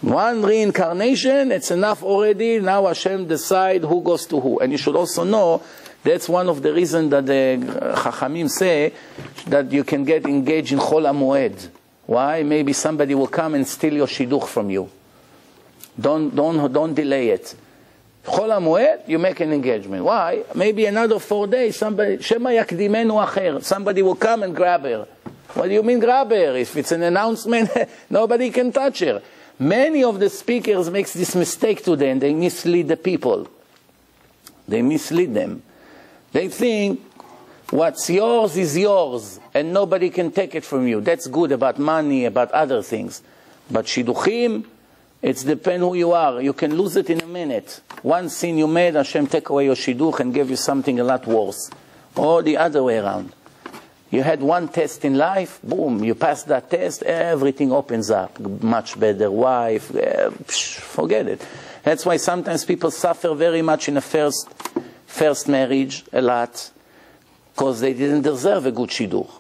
Speaker 1: One reincarnation, it's enough already. Now Hashem decide who goes to who. And you should also know, that's one of the reasons that the Chachamim say that you can get engaged in Chol HaMoed. Why? Maybe somebody will come and steal your shidduch from you. Don't delay it. Chol HaMoed, you make an engagement. Why? Maybe another 4 days, somebody, Shema yakdimenu acher, somebody will come and grab her. What do you mean grab her? If it's an announcement, nobody can touch her. Many of the speakers make this mistake today and they mislead the people. They mislead them. They think what's yours is yours and nobody can take it from you. That's good about money, about other things. But shidduchim, it depends who you are. You can lose it in a minute. One sin you made, Hashem take away your shidduch and give you something a lot worse. Or the other way around. You had one test in life, boom, you passed that test, everything opens up. Much better wife, forget it. That's why sometimes people suffer very much in a first marriage, a lot, because they didn't deserve a good shidduch.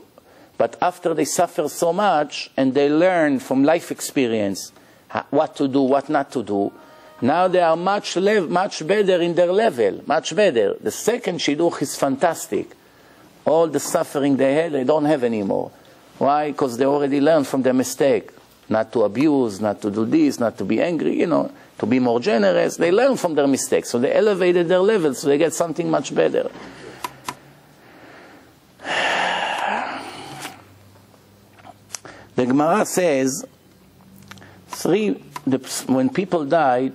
Speaker 1: But after they suffer so much, and they learn from life experience what to do, what not to do, now they are much better in their level, much better. The second shidduch is fantastic. All the suffering they had, they don't have anymore. Why? Because they already learned from their mistake. Not to abuse, not to do this, not to be angry, to be more generous. They learn from their mistakes. So they elevated their level, so they get something much better. The Gemara says, when people died,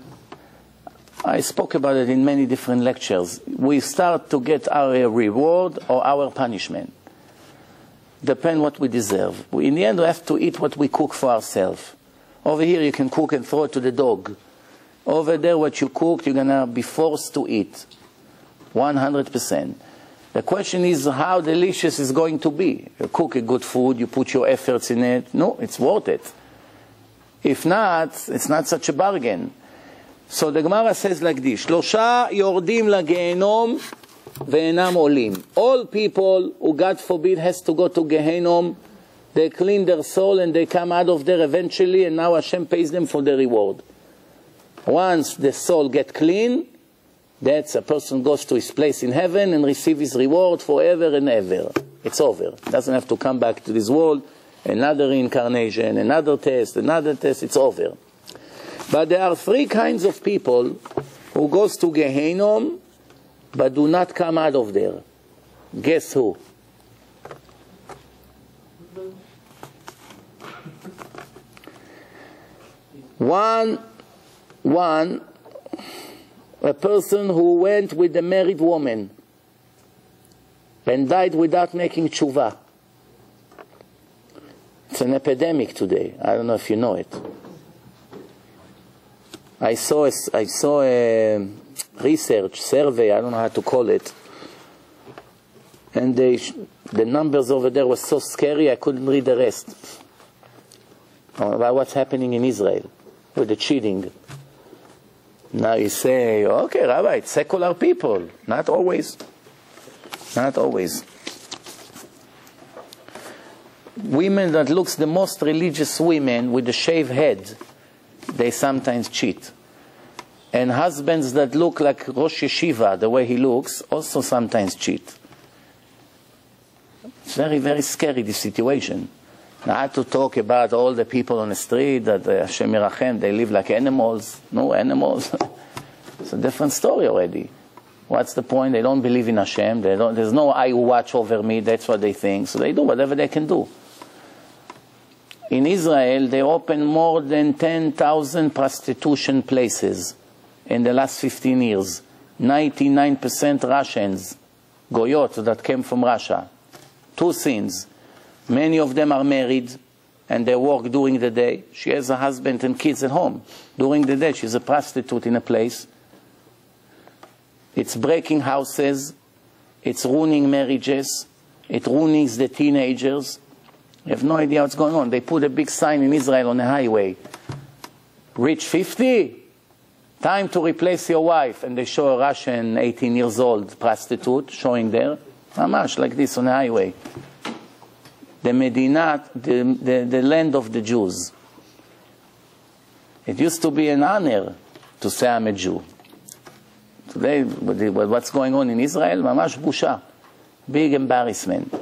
Speaker 1: I spoke about it in many different lectures. We start to get our reward or our punishment. Depend what we deserve. In the end, we have to eat what we cook for ourselves. Over here, you can cook and throw it to the dog. Over there, what you cooked, you're going to be forced to eat. 100%. The question is how delicious it's going to be. You cook a good food, you put your efforts in it. No, it's worth it. If not, it's not such a bargain. So the Gemara says like this, שלושה יורדים לגיהנום ואינם עולים. All people who, God forbid, has to go to Gehenom, they clean their soul and they come out of there eventually, and now Hashem pays them for the reward. Once the soul gets clean, that's a person goes to his place in heaven and receives his reward forever and ever. It's over. Doesn't have to come back to this world, another reincarnation, another test, it's over. But there are three kinds of people who goes to Gehenom but do not come out of there. Guess who? One, a person who went with a married woman and died without making tshuva. It's an epidemic today. I don't know if you know it. I saw a research, survey, I don't know how to call it. And the numbers over there were so scary I couldn't read the rest. About what's happening in Israel with the cheating. Now you say, okay, Rabbi, it's secular people. Not always. Not always. Women that looks the most religious women with the shaved head, they sometimes cheat. And husbands that look like Rosh Yeshiva, the way he looks, also sometimes cheat. It's very, very scary, this situation. Now, I had to talk about all the people on the street that Hashem Yirachem, they live like animals. No animals. It's a different story already. What's the point? They don't believe in Hashem. There's no eye who watch over me. That's what they think. So they do whatever they can do. In Israel, they opened more than 10,000 prostitution places in the last 15 years. 99% Russians, Goyot, that came from Russia. Two sins. Many of them are married and they work during the day. She has a husband and kids at home. During the day, she's a prostitute in a place. It's breaking houses. It's ruining marriages. It ruins the teenagers. You have no idea what's going on. They put a big sign in Israel on the highway. Reach 50, time to replace your wife. And they show a Russian 18 years old prostitute showing there. Mamash, like this on the highway. The Medina, the land of the Jews. It used to be an honor to say I'm a Jew. Today, with what's going on in Israel, mamash busha. Big embarrassment.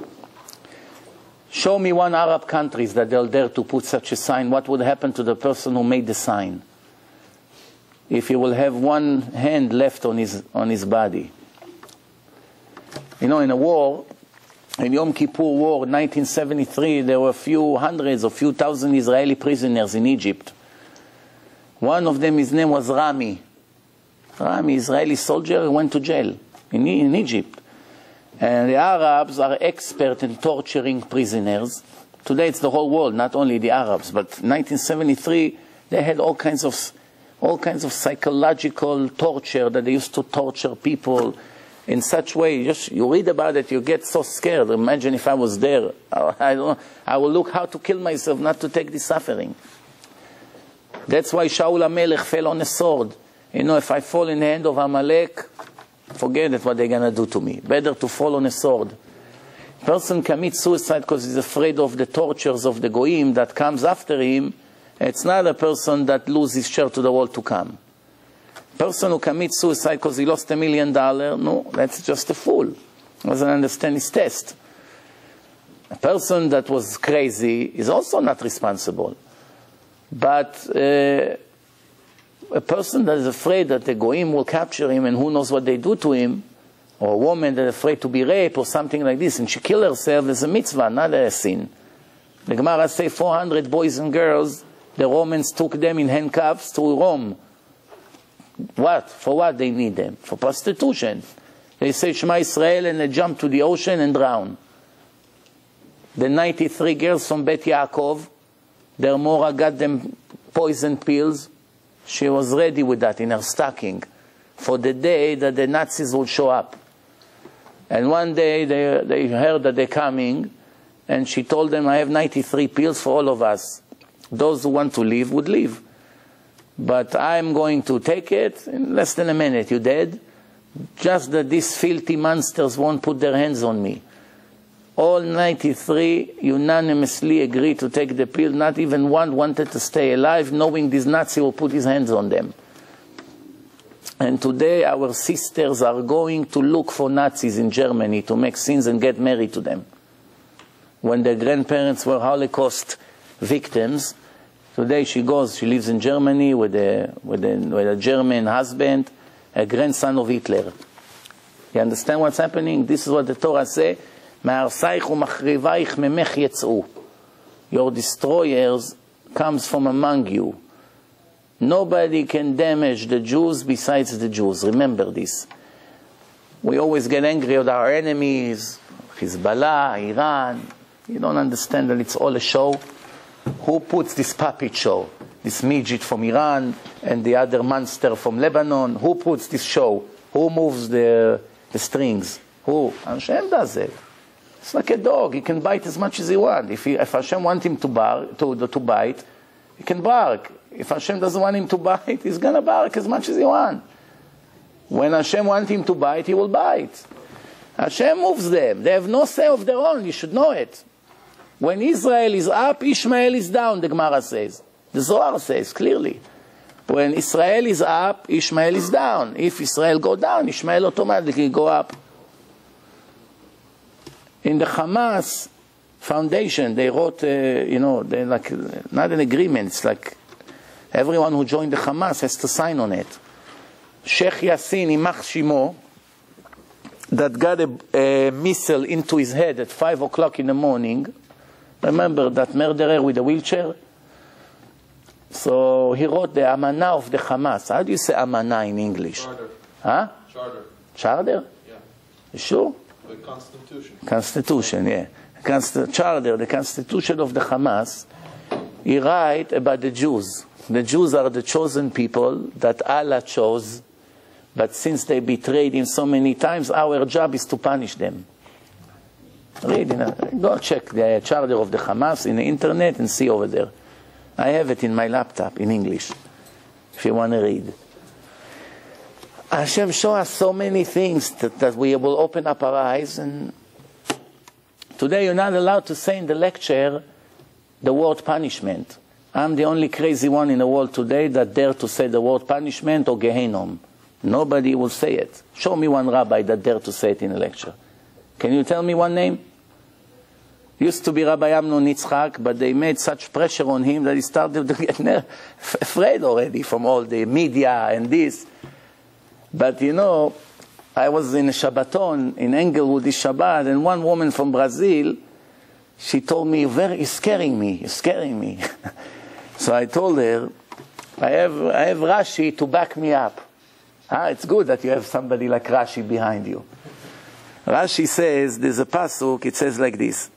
Speaker 1: Show me one Arab country that they'll dare to put such a sign. What would happen to the person who made the sign? If he will have one hand left on his body. You know, in a war, in Yom Kippur War, 1973, there were a few hundreds or few thousand Israeli prisoners in Egypt. One of them, his name was Rami. Rami, Israeli soldier, went to jail in Egypt. And the Arabs are expert in torturing prisoners. Today it's the whole world, not only the Arabs. But 1973, they had all kinds of psychological torture that they used to torture people in such way. Just you read about it, you get so scared. Imagine if I was there. I will look how to kill myself, not to take this suffering. That's why Shaul HaMelech fell on a sword. You know, if I fall in the hand of Amalek, forget it, what they're going to do to me. Better to fall on a sword. Person commits suicide because he's afraid of the tortures of the goyim that comes after him. It's not a person that loses his share to the world to come. Person who commits suicide because he lost $1 million, no, that's just a fool. Doesn't understand his test. A person that was crazy is also not responsible. But a person that is afraid that the goyim will capture him and who knows what they do to him, or a woman that is afraid to be raped or something like this, and she killed herself, is a mitzvah, not a sin. The Gemara says 400 boys and girls, the Romans took them in handcuffs to Rome. What? For what they need them? For prostitution. They say Shema Israel and they jump to the ocean and drown. The 93 girls from Bet Yaakov, their Mora got them poison pills. She was ready with that in her stocking for the day that the Nazis will show up. And one day they heard that they're coming, and she told them, I have 93 pills for all of us. Those who want to leave would leave. But I'm going to take it in less than a minute. You dead? Just that these filthy monsters won't put their hands on me. All 93 unanimously agreed to take the pill. Not even one wanted to stay alive, knowing this Nazi will put his hands on them. And today our sisters are going to look for Nazis in Germany to make sins and get married to them. When their grandparents were Holocaust victims, today she lives in Germany with a German husband, a grandson of Hitler. You understand what's happening? This is what the Torah says. Your destroyers comes from among you. Nobody can damage the Jews besides the Jews. Remember this. We always get angry at our enemies, Hezbollah, Iran. You don't understand that it's all a show. Who puts this puppet show? this midget from Iran and the other monster from Lebanon. Who puts this show? Who moves the strings? Who? Hashem does it. It's like a dog. He can bite as much as he wants. If Hashem wants him to bite, he can bark. If Hashem doesn't want him to bite, he's going to bark as much as he wants. When Hashem wants him to bite, he will bite. Hashem moves them. They have no say of their own. You should know it. When Israel is up, Ishmael is down, the Gemara says. The Zohar says clearly. When Israel is up, Ishmael is down. If Israel go down, Ishmael automatically go up. In the Hamas Foundation, they wrote, they like, not an agreement, it's like everyone who joined the Hamas has to sign on it. Sheikh Yassin Imach Shimo, that got a missile into his head at 5 o'clock in the morning. Remember that murderer with the wheelchair? So he wrote the Amanah of the Hamas. How do you say Amanah in English?
Speaker 3: Charter.
Speaker 1: Huh?
Speaker 3: Charter.
Speaker 1: Charter?
Speaker 3: Yeah.
Speaker 1: You sure?
Speaker 3: The Constitution.
Speaker 1: Constitution, yeah. Charter, the Constitution of the Hamas, he write about the Jews. The Jews are the chosen people that Allah chose, but since they betrayed him so many times, our job is to punish them. Read, go check the Charter of the Hamas in the internet and see over there. I have it in my laptop in English, if you want to read. Hashem shows us so many things that we will open up our eyes. And today you're not allowed to say in the lecture the word punishment. I'm the only crazy one in the world today that dare to say the word punishment or Gehenom. Nobody will say it. Show me one rabbi that dare to say it in a lecture. Can you tell me one name? Used to be Rabbi Amnon Yitzchak, but they made such pressure on him that he started to get afraid already from all the media and this. But I was in a Shabbaton in Englewood this Shabbat, and one woman from Brazil, she told me, you're scaring me, you're scaring me. So I told her, I have Rashi to back me up. It's good that you have somebody like Rashi behind you. Rashi says, there's a pasuk, it says like this.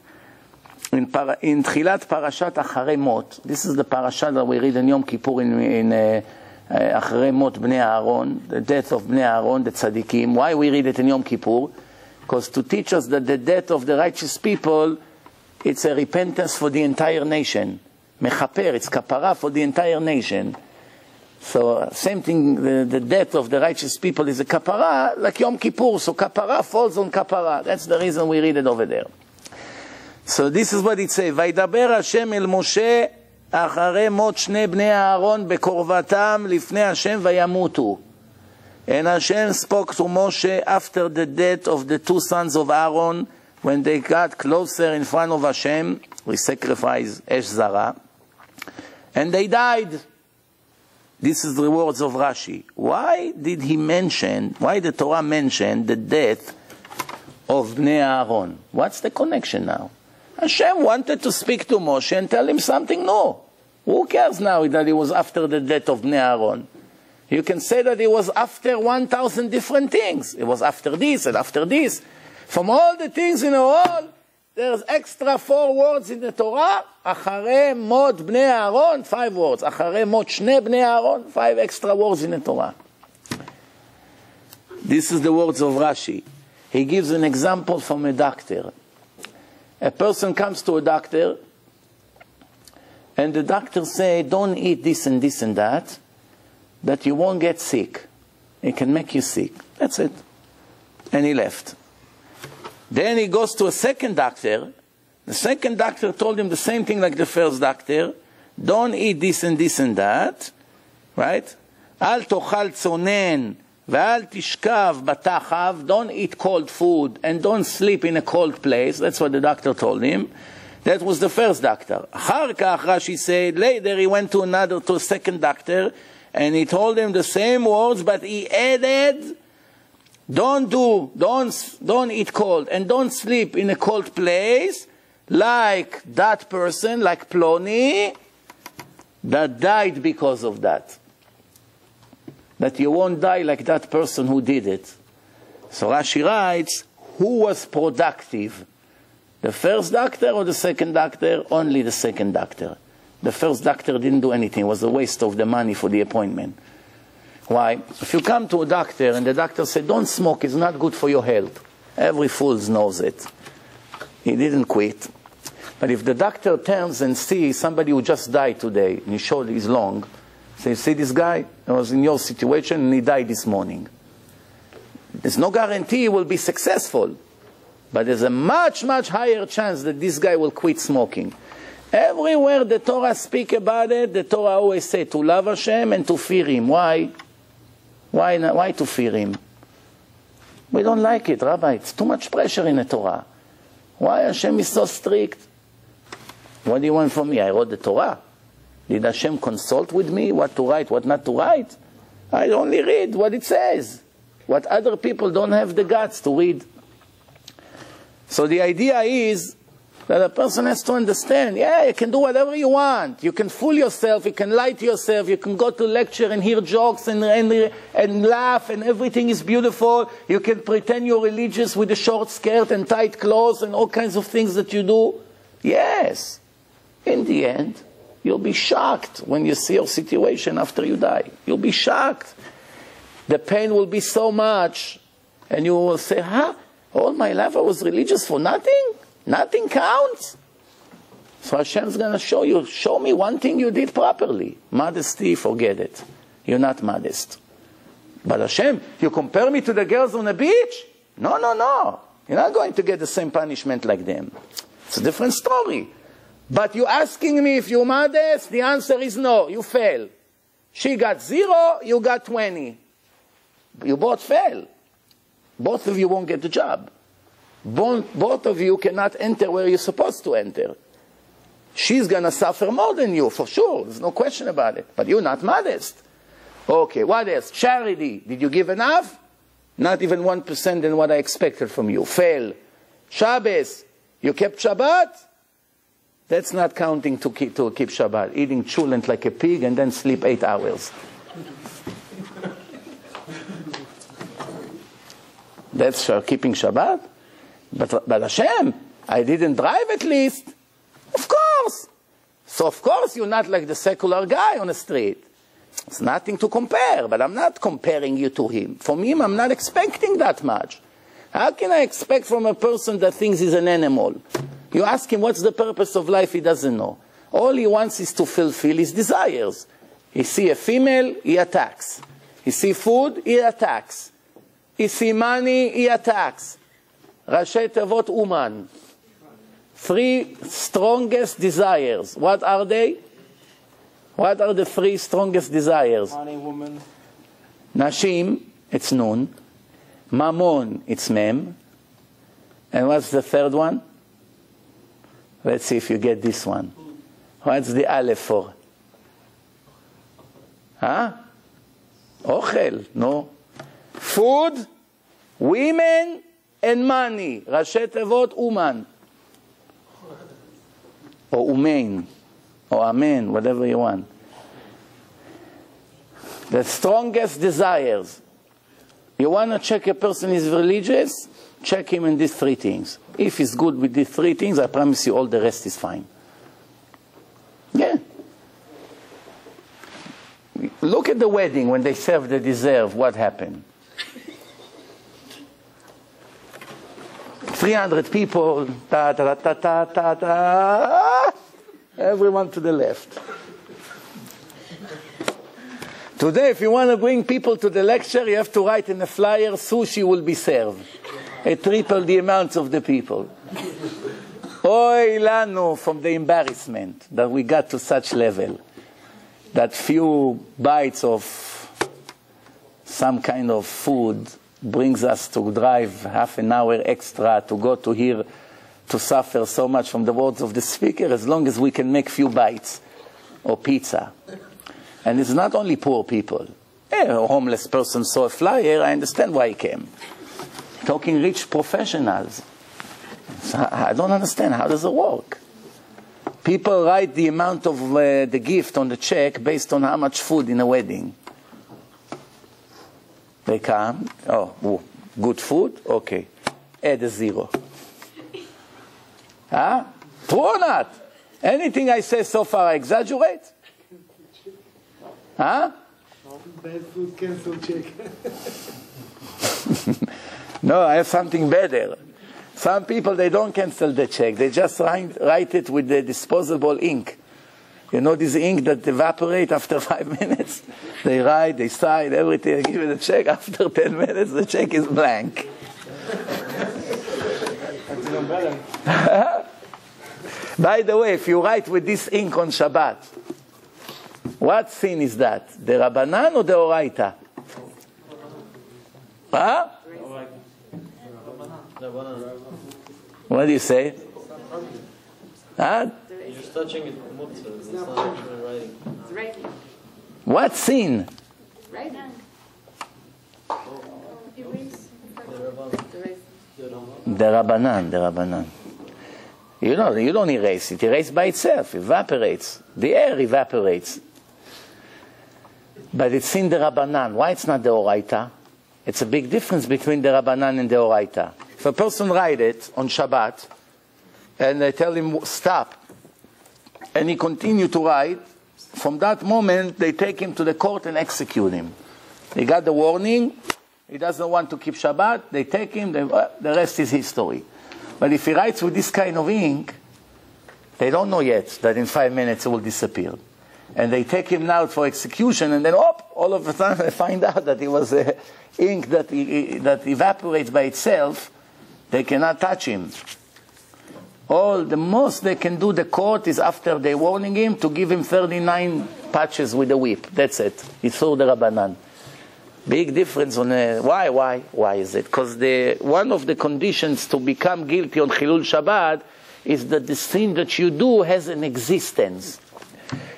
Speaker 1: In Tchilat Parashat Acharei Mot, this is the parasha that we read in Yom Kippur in Acharei Mot Bnei Aaron, the death of Bnei Aaron, the tzaddikim. Why we read it in Yom Kippur? Because to teach us that the death of the righteous people, it's a repentance for the entire nation. Mechaper, it's kapara for the entire nation. So same thing, the death of the righteous people is a kapara, like Yom Kippur, so kapara falls on kapara. That's the reason we read it over there. So this is what it says, וידבר השם אל משה אחרי מות שני בני אהרון בקרבתם לפני השם וימותו. And Hashem spoke to Moshe after the death of the two sons of Aaron, when they got closer in front of Hashem, we sacrificed Esh Zara, and they died. This is the words of Rashi. Why the Torah mentioned the death of Bnei Aaron? What's the connection now? Hashem wanted to speak to Moshe and tell him something new. Who cares now that it was after the death of Bnei Aaron? You can say that it was after 1,000 different things. It was after this and after this. From all the things in the world, there's extra 4 words in the Torah. Acharei mot bnei Aaron, 5 words. Acharei mot shnei bnei Aaron, 5 extra words in the Torah. This is the words of Rashi. He gives an example from a doctor. A person comes to a doctor, and the doctor says, don't eat this and this and that you won't get sick. It can make you sick. That's it. And he left. Then he goes to a second doctor. The second doctor told him the same thing like the first doctor. Don't eat this and this and that. Right? Al tochal tzonen ve'al tishkav batachav. Don't eat cold food and don't sleep in a cold place. That's what the doctor told him. That was the first doctor. Achar kach, Rashi said, later he went to a second doctor, and he told him the same words, but he added, don't eat cold and don't sleep in a cold place like that person, like Ploni, that died because of that. That you won't die like that person who did it. So Rashi writes, who was productive? The first doctor or the second doctor? Only the second doctor. The first doctor didn't do anything. It was a waste of the money for the appointment. Why? If you come to a doctor and the doctor said, don't smoke, it's not good for your health. Every fool knows it. He didn't quit. But if the doctor turns and sees somebody who just died today, and his shoulder is long, say, see this guy? He was in your situation and he died this morning. There's no guarantee he will be successful. But there's a much, much higher chance that this guy will quit smoking. Everywhere the Torah speak about it, the Torah always say to love Hashem and to fear Him. Why? Why to fear Him? We don't like it, Rabbi. It's too much pressure in the Torah. Why Hashem is so strict? What do you want from me? I wrote the Torah. Did Hashem consult with me what to write, what not to write? I only read what it says. What other people don't have the guts to read. So the idea is that a person has to understand, yeah, you can do whatever you want. You can fool yourself, you can lie to yourself, you can go to lecture and hear jokes and laugh and everything is beautiful. You can pretend you're religious with a short skirt and tight clothes and all kinds of things that you do. Yes. In the end, you'll be shocked when you see your situation after you die. You'll be shocked. The pain will be so much and you will say, huh? All my life I was religious for nothing? Nothing counts? So Hashem's going to show you, show me one thing you did properly. Modesty, forget it. You're not modest. But Hashem, you compare me to the girls on the beach? No, no, no. You're not going to get the same punishment like them. It's a different story. But you're asking me if you're modest? The answer is no, you fail. She got 0, you got 20. You both fail. Both of you won't get the job. Both of you cannot enter where you're supposed to enter. She's going to suffer more than you, for sure. There's no question about it. But you're not modest. Okay, what else? Charity. Did you give enough? Not even 1% than what I expected from you. Fail. Shabbos. You kept Shabbat? That's not counting to keep Shabbat. Eating cholent like a pig and then sleep 8 hours. That's keeping Shabbat? But Hashem, I didn't drive at least. Of course. So of course you're not like the secular guy on the street. It's nothing to compare, but I'm not comparing you to him. From him, I'm not expecting that much. How can I expect from a person that thinks he's an animal? You ask him what's the purpose of life, he doesn't know. All he wants is to fulfill his desires. He see a female, he attacks. He see food, he attacks. He see money, he attacks. Rashi Tevot Uman. 3 strongest desires. What are they? What are the 3 strongest desires?
Speaker 4: Money, woman.
Speaker 1: Nashim, it's Nun. Mammon, it's Mem. And what's the third one? Let's see if you get this one. What's the Aleph for? Huh? Ochel, no. Food, women, and money. Rashi Tevot Uman. Or Umein. Or Amen, whatever you want. The strongest desires. You want to check a person is religious? Check him in these 3 things. If he's good with these 3 things, I promise you all the rest is fine. Yeah. Look at the wedding when they serve the dessert. What happened? 300 people. Ta ta ta ta ta ta. Everyone to the left. Today, if you want to bring people to the lecture, you have to write in the flyer, sushi will be served. It triple the amount of the people. Oy lanu, from the embarrassment that we got to such level. That few bites of some kind of food brings us to drive half an hour extra to go to here to suffer so much from the words of the speaker as long as we can make few bites or pizza. And it's not only poor people. A homeless person saw a flyer, I understand why he came. Talking rich professionals. So I don't understand, how does it work? People write the amount of the gift on the check based on how much food in a wedding. They come, oh, good food? Okay. Add a 0. Huh? True or not? Anything I say so far, I exaggerate? Huh?
Speaker 2: Bad food cancel check.
Speaker 1: No, I have something better. Some people, they don't cancel the check. They just write it with the disposable ink. You know this ink that evaporates after 5 minutes? They write, they sign, everything. I give you the check. After 10 minutes, the check is blank.
Speaker 2: That's even better.
Speaker 1: By the way, if you write with this ink on Shabbat, what sin is that? The Rabbanan or the Oraita? Huh? What do you say? Huh?
Speaker 4: You're just touching it, it's not actually writing.
Speaker 5: It's writing.
Speaker 1: What sin?
Speaker 5: Right now. Erase.
Speaker 1: The Rabbanan. You don't erase it. Erase by itself. Evaporates. The air evaporates. But it's in the Rabbanan. Why it's not the Oraita? It's a big difference between the Rabbanan and the Oraita. If a person writes it on Shabbat, and they tell him stop, and he continues to write, from that moment they take him to the court and execute him. He got the warning, he doesn't want to keep Shabbat, they take him, the rest is history. But if he writes with this kind of ink, they don't know yet that in 5 minutes it will disappear. And they take him now for execution, and then all of a sudden they find out that it was ink that evaporates by itself. They cannot touch him. The most they can do, the court, is after they warning him to give him 39 patches with a whip. That's it. It's all the Rabbanan. Big difference on why is it? Because one of the conditions to become guilty on Chilul Shabbat is that the sin that you do has an existence.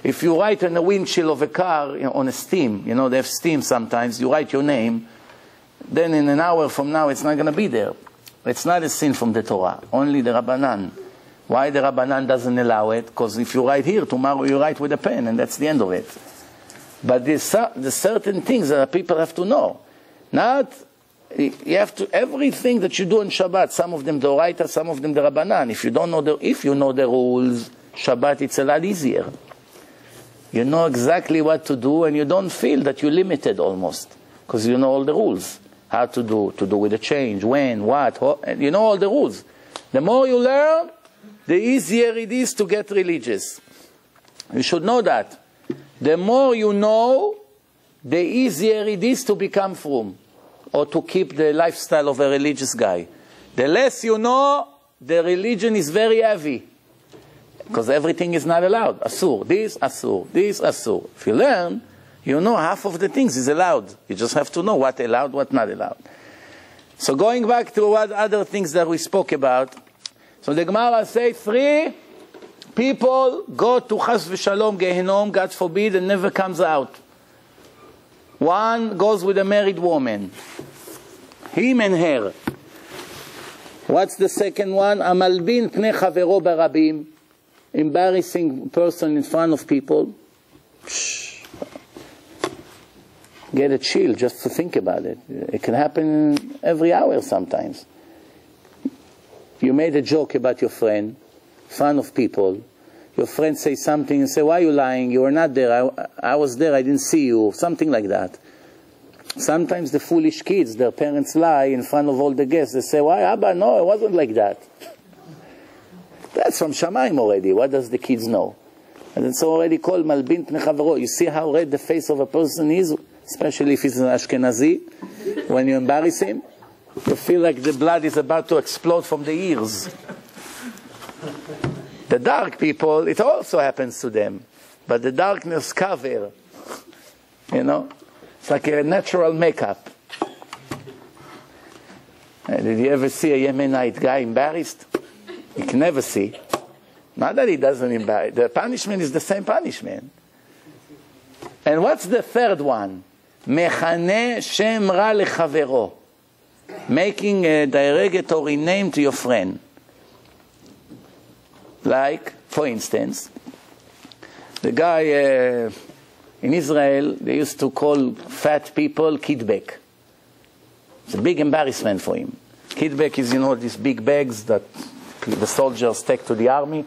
Speaker 1: If you write on the windshield of a car, on a steam, they have steam sometimes, you write your name, then in an hour from now it's not going to be there. It's not a sin from the Torah, only the Rabbanan. Why the Rabbanan doesn't allow it? Because if you write here, tomorrow you write with a pen, and that's the end of it. But there's certain things that people have to know. You have to, everything that you do on Shabbat, some of them the Oraita, some of them the Rabbanan. If you know the rules, Shabbat it's a lot easier. You know exactly what to do, and you don't feel that you're limited almost, because you know all the rules. How to do with the change, when, what, you know all the rules. The more you learn, the easier it is to get religious. You should know that. The more you know, the easier it is to become frum, or to keep the lifestyle of a religious guy. The less you know, the religion is very heavy, because everything is not allowed. Asur, this, asur, this, asur. If you learn, you know half of the things is allowed. You just have to know what allowed, what not allowed. So going back to what other things that we spoke about. So the Gemara says 3 people go to Chas v'Shalom Gehenom, God forbid, and never comes out. One goes with a married woman. Him and her. What's the second one? Amalbin pnei chavero barabim. Embarrassing person in front of people. Get a chill just to think about it. It can happen every hour sometimes. You made a joke about your friend in front of people. Your friend says something and say, why are you lying? You were not there. I was there. I didn't see you. Something like that. Sometimes the foolish kids, their parents lie in front of all the guests. They say, why, Abba? No, it wasn't like that. That's from Shamayim already. What does the kids know? And it's already called Malbin Pnei Chavero. You see how red the face of a person is? Especially if he's an Ashkenazi. When you embarrass him, you feel like the blood is about to explode from the ears. The dark people, it also happens to them. But the darkness cover. It's like a natural makeup. Did you ever see a Yemenite guy embarrassed? You can never see. Not that he doesn't embarrass. The punishment is the same punishment. And what's the third one? Mechaneh shem ra lechavero. Making a derogatory name to your friend. Like, for instance, the guy in Israel, they used to call fat people kidbek. It's a big embarrassment for him. Kidbek is, these big bags that the soldiers take to the army.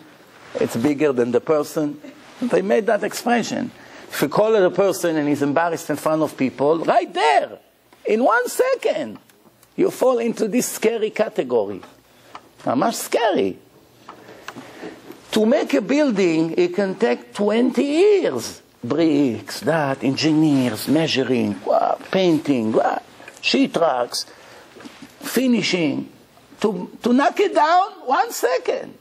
Speaker 1: it's bigger than the person. They made that expression. If you call it a person and he's embarrassed in front of people, right there, in 1 second, you fall into this scary category. Much scary. To make a building, it can take 20 years. Bricks, that, engineers, measuring, painting, sheetracks, finishing. To knock it down, 1 second.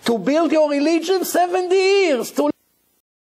Speaker 1: To build your religion, 70 years. To